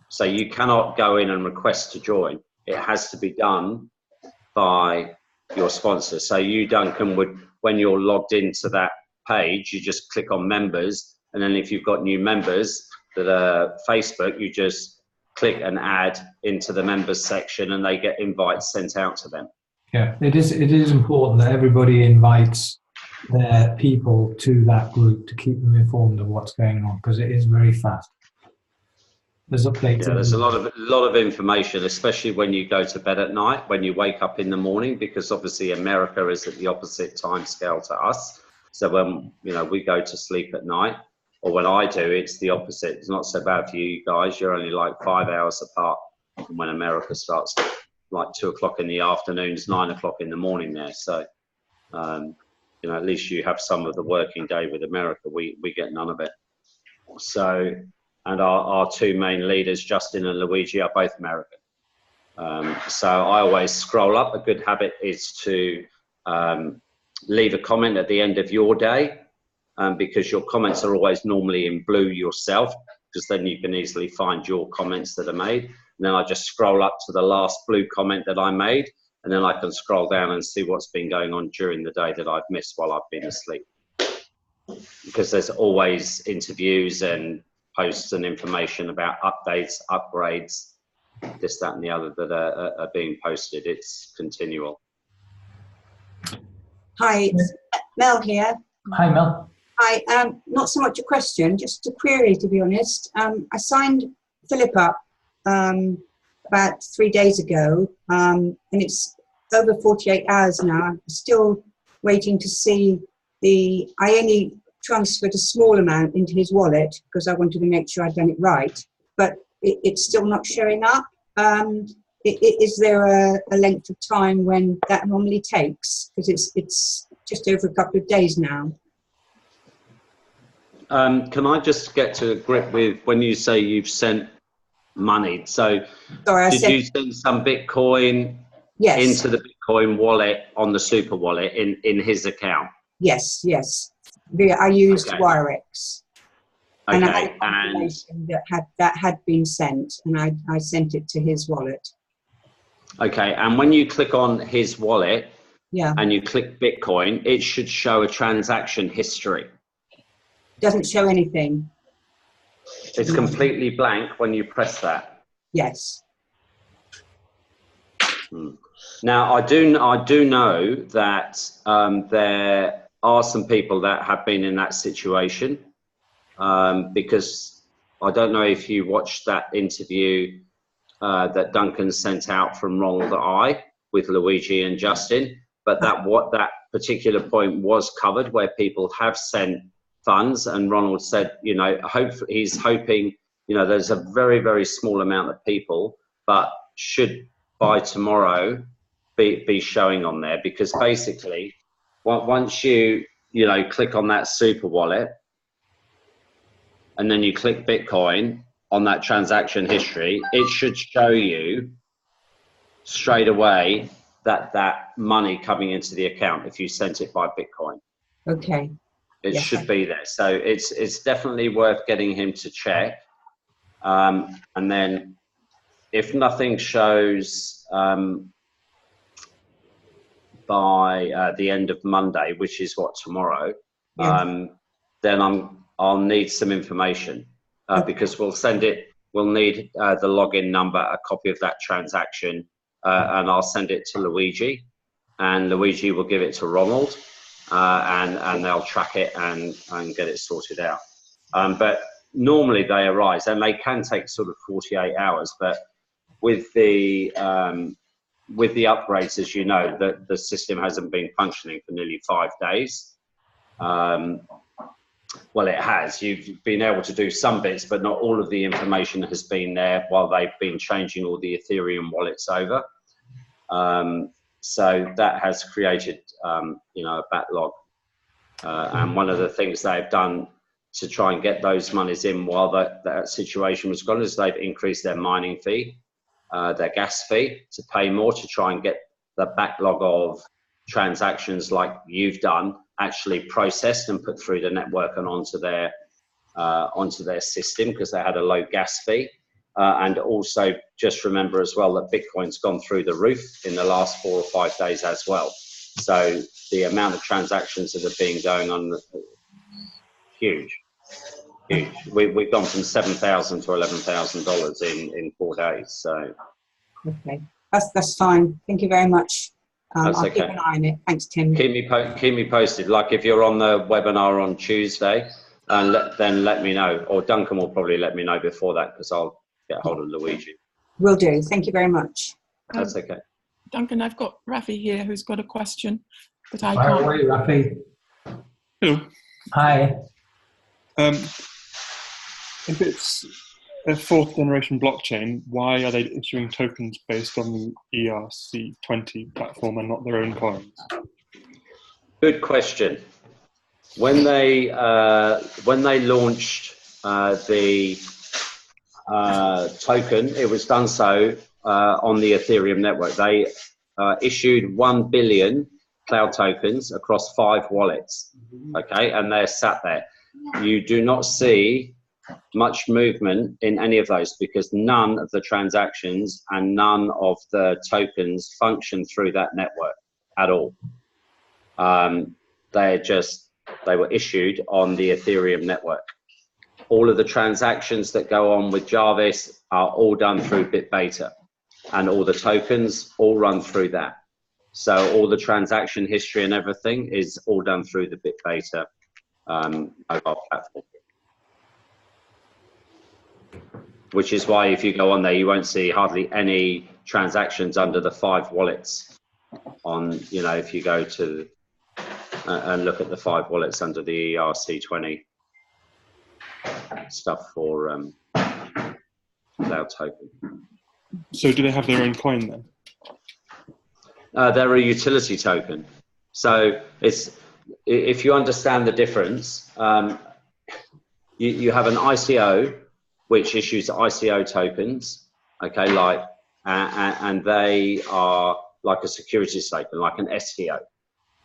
So you cannot go in and request to join. It has to be done by your sponsor. So you, Duncan, would, when you're logged into that page, you just click on members, and then if you've got new members that are Facebook, you just click and add into the members section, and they get invites sent out to them. Yeah, it is important that everybody invites their people to that group to keep them informed of what's going on, because it is very fast. There's updates. Yeah, there's a lot of information, especially when you go to bed at night, when you wake up in the morning, because obviously America is at the opposite time scale to us. So when we go to sleep at night, or when I do, it's the opposite. It's not so bad for you guys. You're only like 5 hours apart from when America starts, like 2 o'clock in the afternoon, it's 9 o'clock in the morning there. So, at least you have some of the working day with America. We get none of it. So, and our two main leaders, Justin and Luigi, are both American. So I always scroll up. A good habit is to leave a comment at the end of your day, because your comments are always normally in blue yourself, because then you can easily find your comments that are made. And then I just scroll up to the last blue comment that I made, and then I can scroll down and see what's been going on during the day that I've missed while I've been asleep. Because there's always interviews and posts and information about updates, upgrades, this, that, and the other that are being posted. It's continual. Hi, it's Mel here. Hi, Mel. Hi, not so much a question, just a query, to be honest. I signed Philip up about 3 days ago, and it's over 48 hours now. I'm still waiting to see I only transferred a small amount into his wallet because I wanted to make sure I'd done it right, but it's still not showing up. Is there a length of time when that normally takes? Because it's just over a couple of days now. Can I just get to a grip with when you say you've sent money? So did you send some Bitcoin into the Bitcoin wallet on the Super Wallet in his account? Yes. I used Wirex. Okay, and I had confirmation that had been sent, and I sent it to his wallet. Okay, and when you click on his wallet, and you click Bitcoin, it should show a transaction history. Doesn't show anything. It's completely blank when you press that. Yes. Now I do know that there are some people that have been in that situation, because I don't know if you watched that interview that Duncan sent out from Ronald I with Luigi and Justin, but that particular point was covered, where people have sent funds, and Ronald said, he's hoping, there's a very, very small amount of people, but should by tomorrow be showing on there, because basically once you click on that Super Wallet and then you click Bitcoin on that transaction history, it should show you straight away that money coming into the account if you sent it by Bitcoin. Okay. It should be there. So it's definitely worth getting him to check. And then if nothing shows by the end of Monday, which is tomorrow, then I'll need some information, because we'll need the login number, a copy of that transaction, and I'll send it to Luigi, and Luigi will give it to Ronald, and they'll track it and get it sorted out. But normally they arise, and they can take sort of 48 hours, but with the upgrades, as you know, the system hasn't been functioning for nearly 5 days. Well, it has. You've been able to do some bits, but not all of the information has been there while they've been changing all the Ethereum wallets over. So that has created, a backlog. And one of the things they've done to try and get those monies in while that situation was gone is they've increased their mining fee, their gas fee, to pay more to try and get the backlog of transactions like you've done actually processed and put through the network and onto their system, because they had a low gas fee. And also just remember as well that Bitcoin's gone through the roof in the last 4 or 5 days as well. So the amount of transactions that have been going on, huge. We've gone from $7,000 to $11,000 in 4 days. So okay, that's fine. Thank you very much. That's I'll okay. keep an eye on it. Thanks, Tim. Keep me posted. Like if you're on the webinar on Tuesday, then let me know. Or Duncan will probably let me know before that, because I'll get hold of Luigi. Will do. Thank you very much. That's okay. Duncan, I've got Rafi here who's got a question, but I Fire can't. away, Rafi. Hello. Hi. If it's a fourth generation blockchain, why are they issuing tokens based on the ERC20 platform and not their own coins? Good question. When they launched the token, it was done so on the Ethereum network. They issued 1 billion cloud tokens across 5 wallets. Okay, and they're sat there. You do not see much movement in any of those, because none of the transactions and none of the tokens function through that network at all. They were issued on the Ethereum network. All of the transactions that go on with Jarvis are all done through BitBeta, and all the tokens all run through that. So all the transaction history and everything is all done through the BitBeta mobile platform. Which is why if you go on there, you won't see hardly any transactions under the 5 wallets on, if you go to and look at the 5 wallets under the ERC20 stuff for cloud token. So do they have their own coin then? They're a utility token. So if you understand the difference, you have an ICO, which issues ICO tokens, okay, and they are like a securities token, like an STO,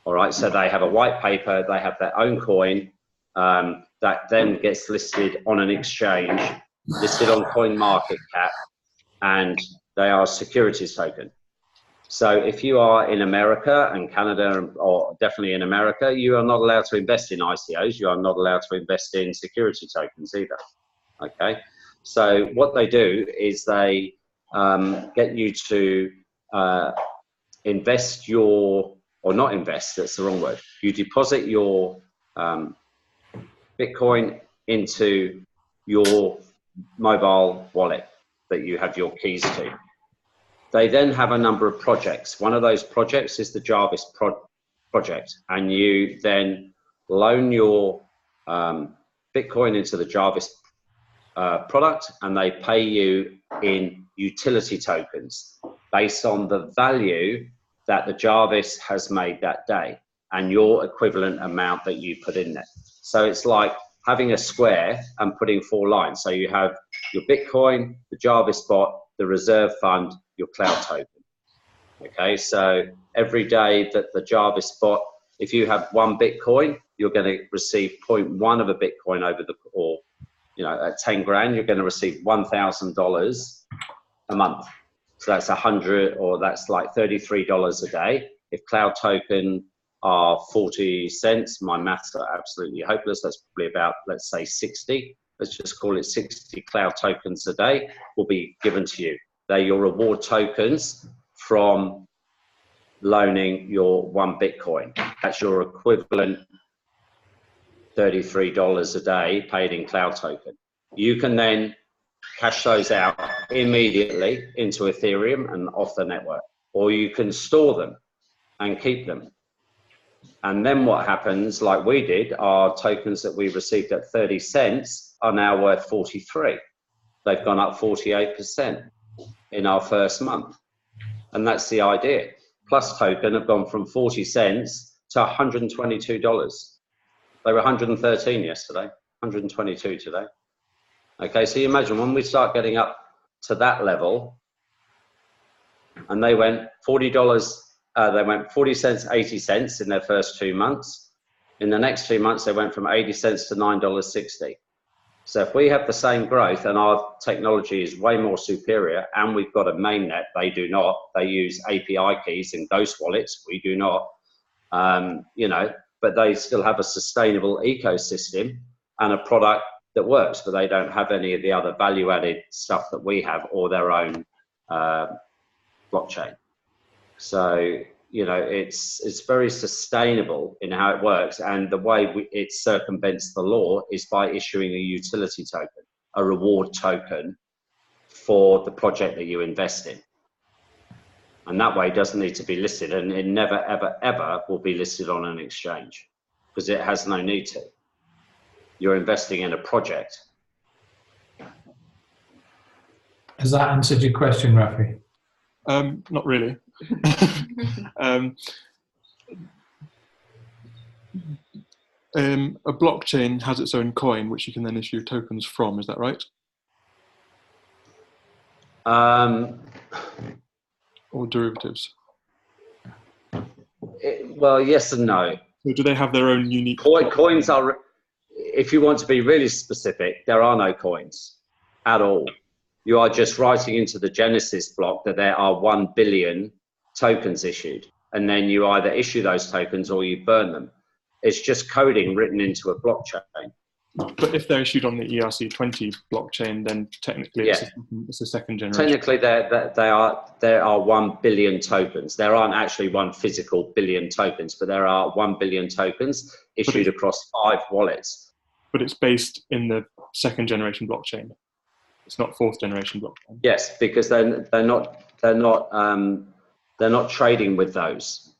all right? So they have a white paper, they have their own coin that then gets listed on an exchange, listed on CoinMarketCap, and they are a securities token. So if you are in America and Canada, or definitely in America, you are not allowed to invest in ICOs, you are not allowed to invest in security tokens either. Okay, so what they do is they get you to invest or not invest, that's the wrong word. You deposit your Bitcoin into your mobile wallet that you have your keys to. They then have a number of projects. One of those projects is the Jarvis project, and you then loan your Bitcoin into the Jarvis product, and they pay you in utility tokens based on the value that the Jarvis has made that day and your equivalent amount that you put in there. So it's like having a square and putting 4 lines. So you have your Bitcoin, the Jarvis bot, the reserve fund, your cloud token. Okay, so every day that the Jarvis bot, if you have 1 Bitcoin, you're going to receive 0.1 of a Bitcoin over at 10 grand, you're going to receive $1,000 a month. So that's 100, or that's like $33 a day. If cloud token are 40 cents, my maths are absolutely hopeless. That's probably about, let's say 60. Let's just call it 60 cloud tokens a day will be given to you. They're your reward tokens from loaning your 1 Bitcoin. That's your equivalent $33 a day paid in cloud token. You can then cash those out immediately into Ethereum and off the network, or you can store them and keep them. And then what happens, like we did, our tokens that we received at 30 cents are now worth 43. They've gone up 48% in our first month. And that's the idea. Plus token have gone from 40 cents to $122. They were 113 yesterday, 122 today. Okay, so you imagine when we start getting up to that level, and they went $40, they went 40 cents, 80 cents in their first 2 months. In the next 2 months, they went from 80 cents to $9.60. So if we have the same growth and our technology is way more superior, and we've got a mainnet, they do not, they use API keys and ghost wallets, we do not, you know, but they still have a sustainable ecosystem and a product that works, but they don't have any of the other value added stuff that we have or their own blockchain. So, you know, it's very sustainable in how it works, and the way it circumvents the law is by issuing a utility token, a reward token for the project that you invest in. And that way it doesn't need to be listed, and it never, ever, ever will be listed on an exchange because it has no need to. You're investing in a project. Has that answered your question, Rafi? Not really. A blockchain has its own coin, which you can then issue tokens from. Is that right? Or derivatives? Well, yes and no. So do they have their own unique? Coins are, if you want to be really specific, there are no coins at all. You are just writing into the Genesis block that there are 1 billion tokens issued, and then you either issue those tokens or you burn them. It's just coding written into a blockchain. But if they're issued on the ERC20 blockchain, then technically it's a second generation. Technically, there are 1 billion tokens. There aren't actually one physical billion tokens, but there are 1 billion tokens issued across 5 wallets. But it's based in the second generation blockchain. It's not fourth generation blockchain. Yes, because they're not trading with those.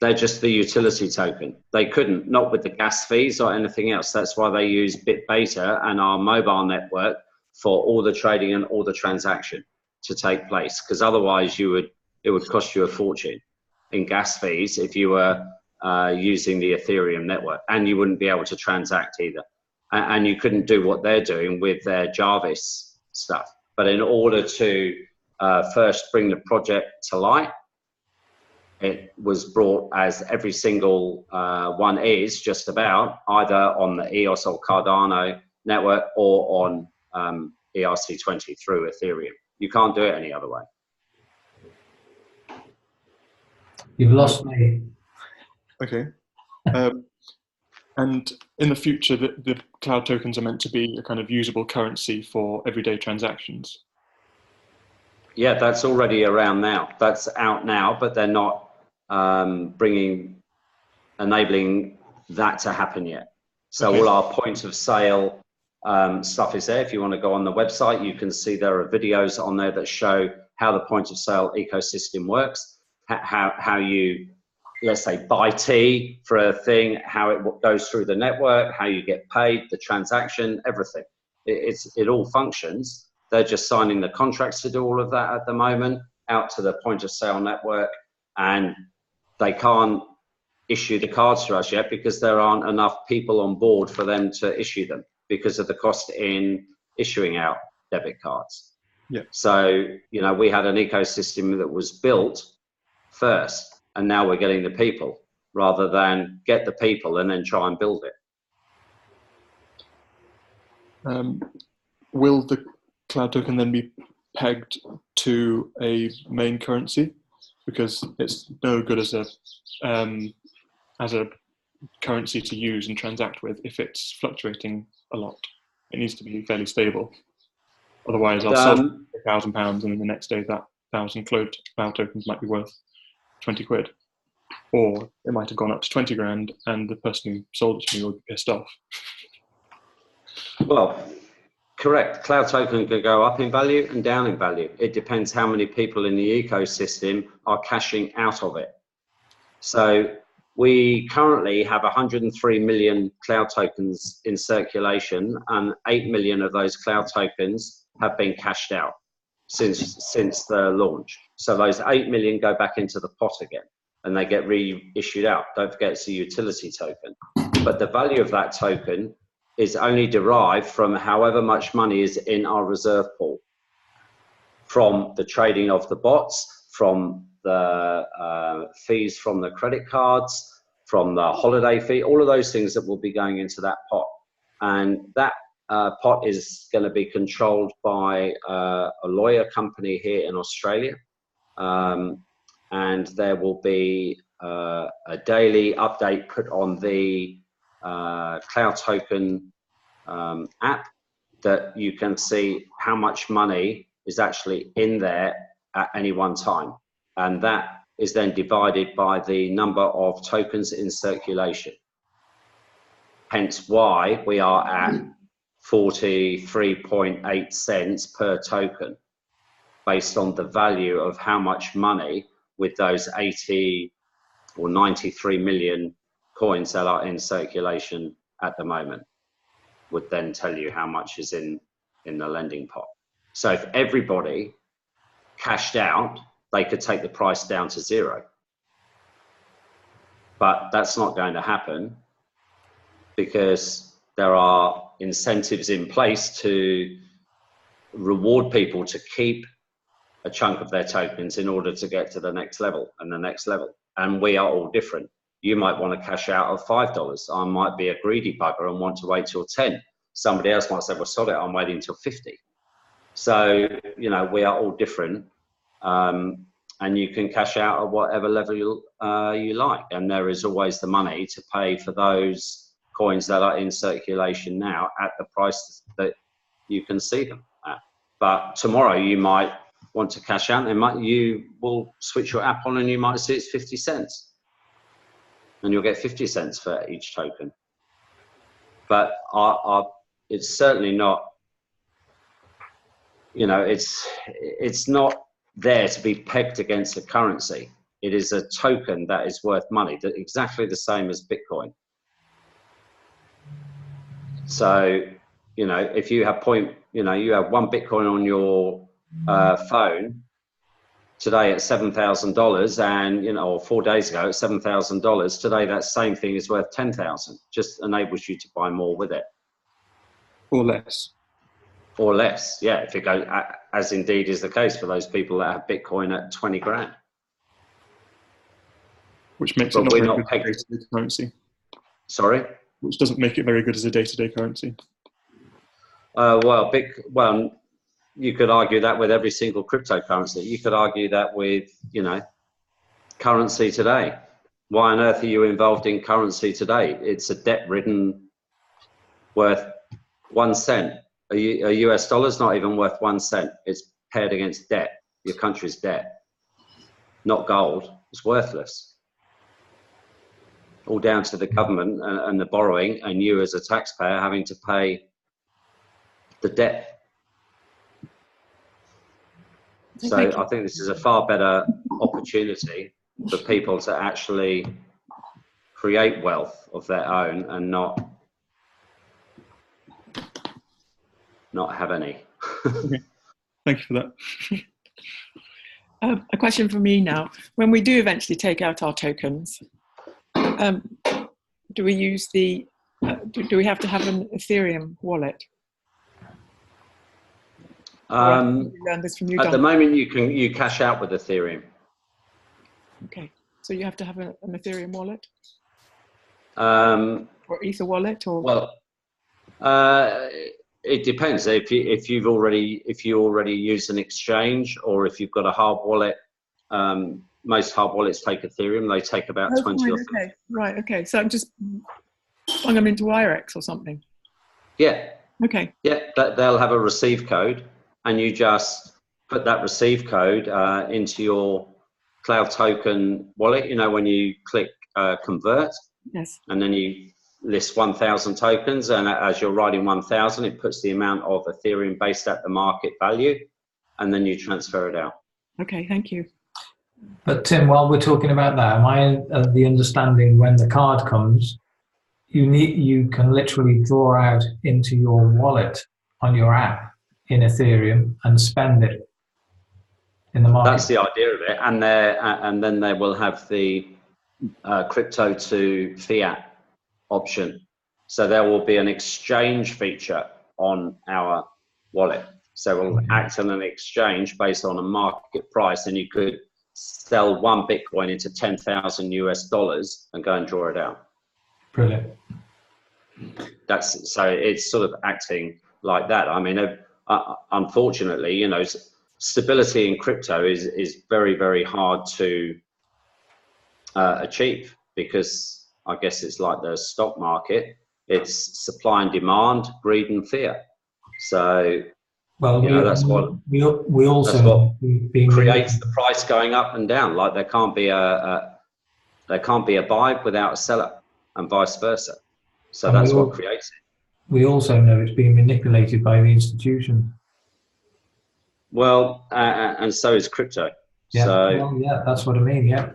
They're just the utility token. They couldn't, not with the gas fees or anything else. That's why they use BitBeta and our mobile network for all the trading and all the transaction to take place. Because otherwise it would cost you a fortune in gas fees if you were using the Ethereum network, and you wouldn't be able to transact either. And you couldn't do what they're doing with their Jarvis stuff. But in order to first bring the project to light, it was brought, as every single one is, just about, either on the EOS or Cardano network or on ERC20 through Ethereum. You can't do it any other way. You've lost me. Okay. And in the future, the cloud tokens are meant to be a kind of usable currency for everyday transactions. Yeah, that's already around now. That's out now, but they're not enabling that to happen yet. So all our point of sale stuff is there. If you want to go on the website, you can see there are videos on there that show how the point of sale ecosystem works, how you, let's say, buy tea for a thing, how it goes through the network, how you get paid, the transaction, everything. It all functions. They're just signing the contracts to do all of that at the moment out to the point of sale network, and they can't issue the cards to us yet because there aren't enough people on board for them to issue them because of the cost in issuing out debit cards. Yeah. So, you know, we had an ecosystem that was built first, and now we're getting the people rather than get the people and then try and build it. Will the cloud token then be pegged to a main currency? Because it's no good as a currency to use and transact with if it's fluctuating a lot. It needs to be fairly stable. Otherwise, I'll sell £1,000 and the next day that 1,000 cloud tokens might be worth 20 quid. Or it might have gone up to 20 grand and the person who sold it to me will be pissed off. Well, correct. Cloud token can go up in value and down in value. It depends how many people in the ecosystem are cashing out of it. So We currently have 103 million cloud tokens in circulation, and 8 million of those cloud tokens have been cashed out since the launch. So those 8 million go back into the pot again, and they get reissued out. Don't forget, it's a utility token. But the value of that token is only derived from however much money is in our reserve pool, from the trading of the bots, from the fees from the credit cards, from the holiday fee, all of those things that will be going into that pot. And that pot is going to be controlled by a lawyer company here in Australia. And there will be a daily update put on the Cloud Token app, that you can see how much money is actually in there at any one time. And that is then divided by the number of tokens in circulation. Hence why we are at 43.8 cents per token, based on the value of how much money with those 80 or 93 million coins that are in circulation at the moment would then tell you how much is in the lending pot. So if everybody cashed out, they could take the price down to zero. But that's not going to happen, because there are incentives in place to reward people to keep a chunk of their tokens in order to get to the next level and the next level. And we are all different. You might want to cash out of $5. I might be a greedy bugger and want to wait till 10. Somebody else might say, well, sod it, I'm waiting till 50. So, you know, we are all different. And you can cash out at whatever level you like. And there is always the money to pay for those coins that are in circulation now at the price that you can see them at. But tomorrow you might want to cash out, and you will switch your app on and you might see it's 50 cents. And you'll get 50 cents for each token. But it's certainly not, you know, it's not there to be pegged against a currency. It is a token that is worth money, exactly the same as Bitcoin. So, you know, if you have you have one Bitcoin on your phone today at $7,000, and, you know, or 4 days ago at $7,000, today that same thing is worth 10,000. Just enables you to buy more with it. Or less. Or less, yeah, if it goes, as indeed is the case for those people that have Bitcoin at 20 grand. Which makes it not very good as a day-to-day currency. Sorry? Which doesn't make it very good as a day-to-day currency. Well, you could argue that with every single cryptocurrency. You could argue that with, you know, currency today. Why on earth are you involved in currency today? It's a debt-ridden, worth 1 cent. A US dollar's not even worth 1 cent. It's paired against debt, your country's debt, not gold. It's worthless. All down to the government and the borrowing, and you as a taxpayer having to pay the debt. So I think this is a far better opportunity for people to actually create wealth of their own and not have any. Okay. Thank you for that. A question for me now. When we do eventually take out our tokens, do we use the, do we have to have an Ethereum wallet? Learn this from you, at the moment, you cash out with Ethereum. Okay, so you have to have an Ethereum wallet, or Ether wallet, or well, it depends. If you already use an exchange, or if you've got a hard wallet. Most hard wallets take Ethereum. They take about 20 or 30. Okay, right. Okay, so I'm just plug them into IREX or something. Yeah. Okay. Yeah, they'll have a receive code, and you just put that receive code into your Cloud Token wallet. You know, when you click convert, yes, and then you list 1,000 tokens, and as you're writing 1,000, it puts the amount of Ethereum based at the market value, and then you transfer it out. Okay, thank you. But Tim, while we're talking about that, am I of the understanding when the card comes, you can literally draw out into your wallet on your app in Ethereum and spend it in the market? That's the idea of it, and then they will have the crypto to fiat option. So there will be an exchange feature on our wallet. So we'll act on an exchange based on a market price, and you could sell one Bitcoin into 10,000 US dollars and go and draw it out. Brilliant. So it's sort of acting like that. I mean, unfortunately, you know, stability in crypto is very, very hard to achieve, because I guess it's like the stock market. It's supply and demand, greed and fear. So, well, that's what creates the price going up and down. Like there can't be a buy without a seller, and vice versa. So that's what creates it. We also know it's being manipulated by the institution. Well, and so is crypto. Yeah, so well, yeah, that's what I mean. Yeah.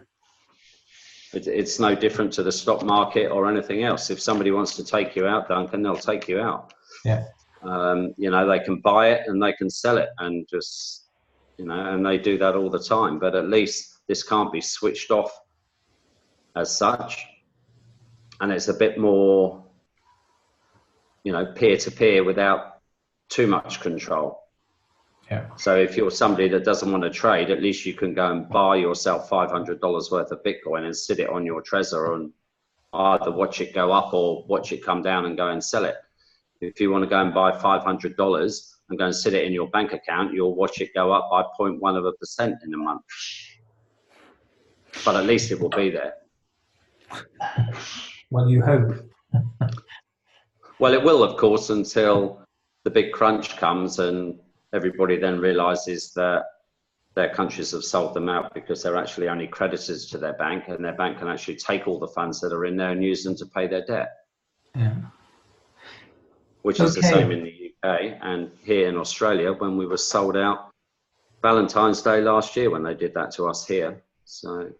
It's no different to the stock market or anything else. If somebody wants to take you out, Duncan, they'll take you out. Yeah. You know, they can buy it and they can sell it, and just, you know, and they do that all the time. But at least this can't be switched off as such. And it's a bit more, you know, peer-to-peer without too much control. Yeah. So if you're somebody that doesn't want to trade, at least you can go and buy yourself $500 worth of Bitcoin and sit it on your Trezor and either watch it go up or watch it come down and go and sell it. If you want to go and buy $500 and go and sit it in your bank account, you'll watch it go up by 0.1% in a month. But at least it will be there. Well, you hope. Well, it will, of course, until the big crunch comes and everybody then realizes that their countries have sold them out because they're actually only creditors to their bank, and their bank can actually take all the funds that are in there and use them to pay their debt. Yeah. Which is the same in the UK and here in Australia when we were sold out Valentine's Day last year when they did that to us here. So.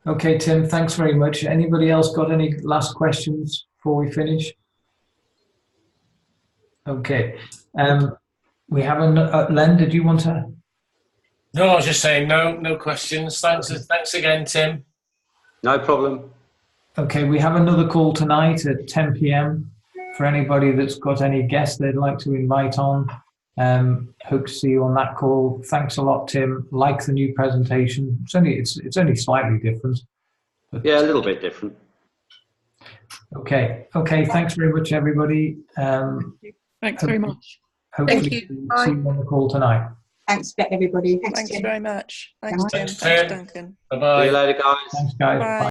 Okay, Tim, thanks very much. Anybody else got any last questions before we finish? Okay. We have Len, did you want to? No, I was just saying no questions. Thanks again, Tim. No problem. Okay, we have another call tonight at 10 p.m. for anybody that's got any guests they'd like to invite on. Hope to see you on that call. Thanks a lot, Tim. Like the new presentation. It's only slightly different. But yeah, a little bit different. Okay. Thanks very much, everybody. Thanks very much. Hopefully Thank you. See you on the call tonight. Thanks, everybody. Thanks Tim. very much. Thanks, Tim. Thanks, Thanks, Tim. Duncan. Bye-bye. See you later, guys. Thanks, guys. Bye. Bye.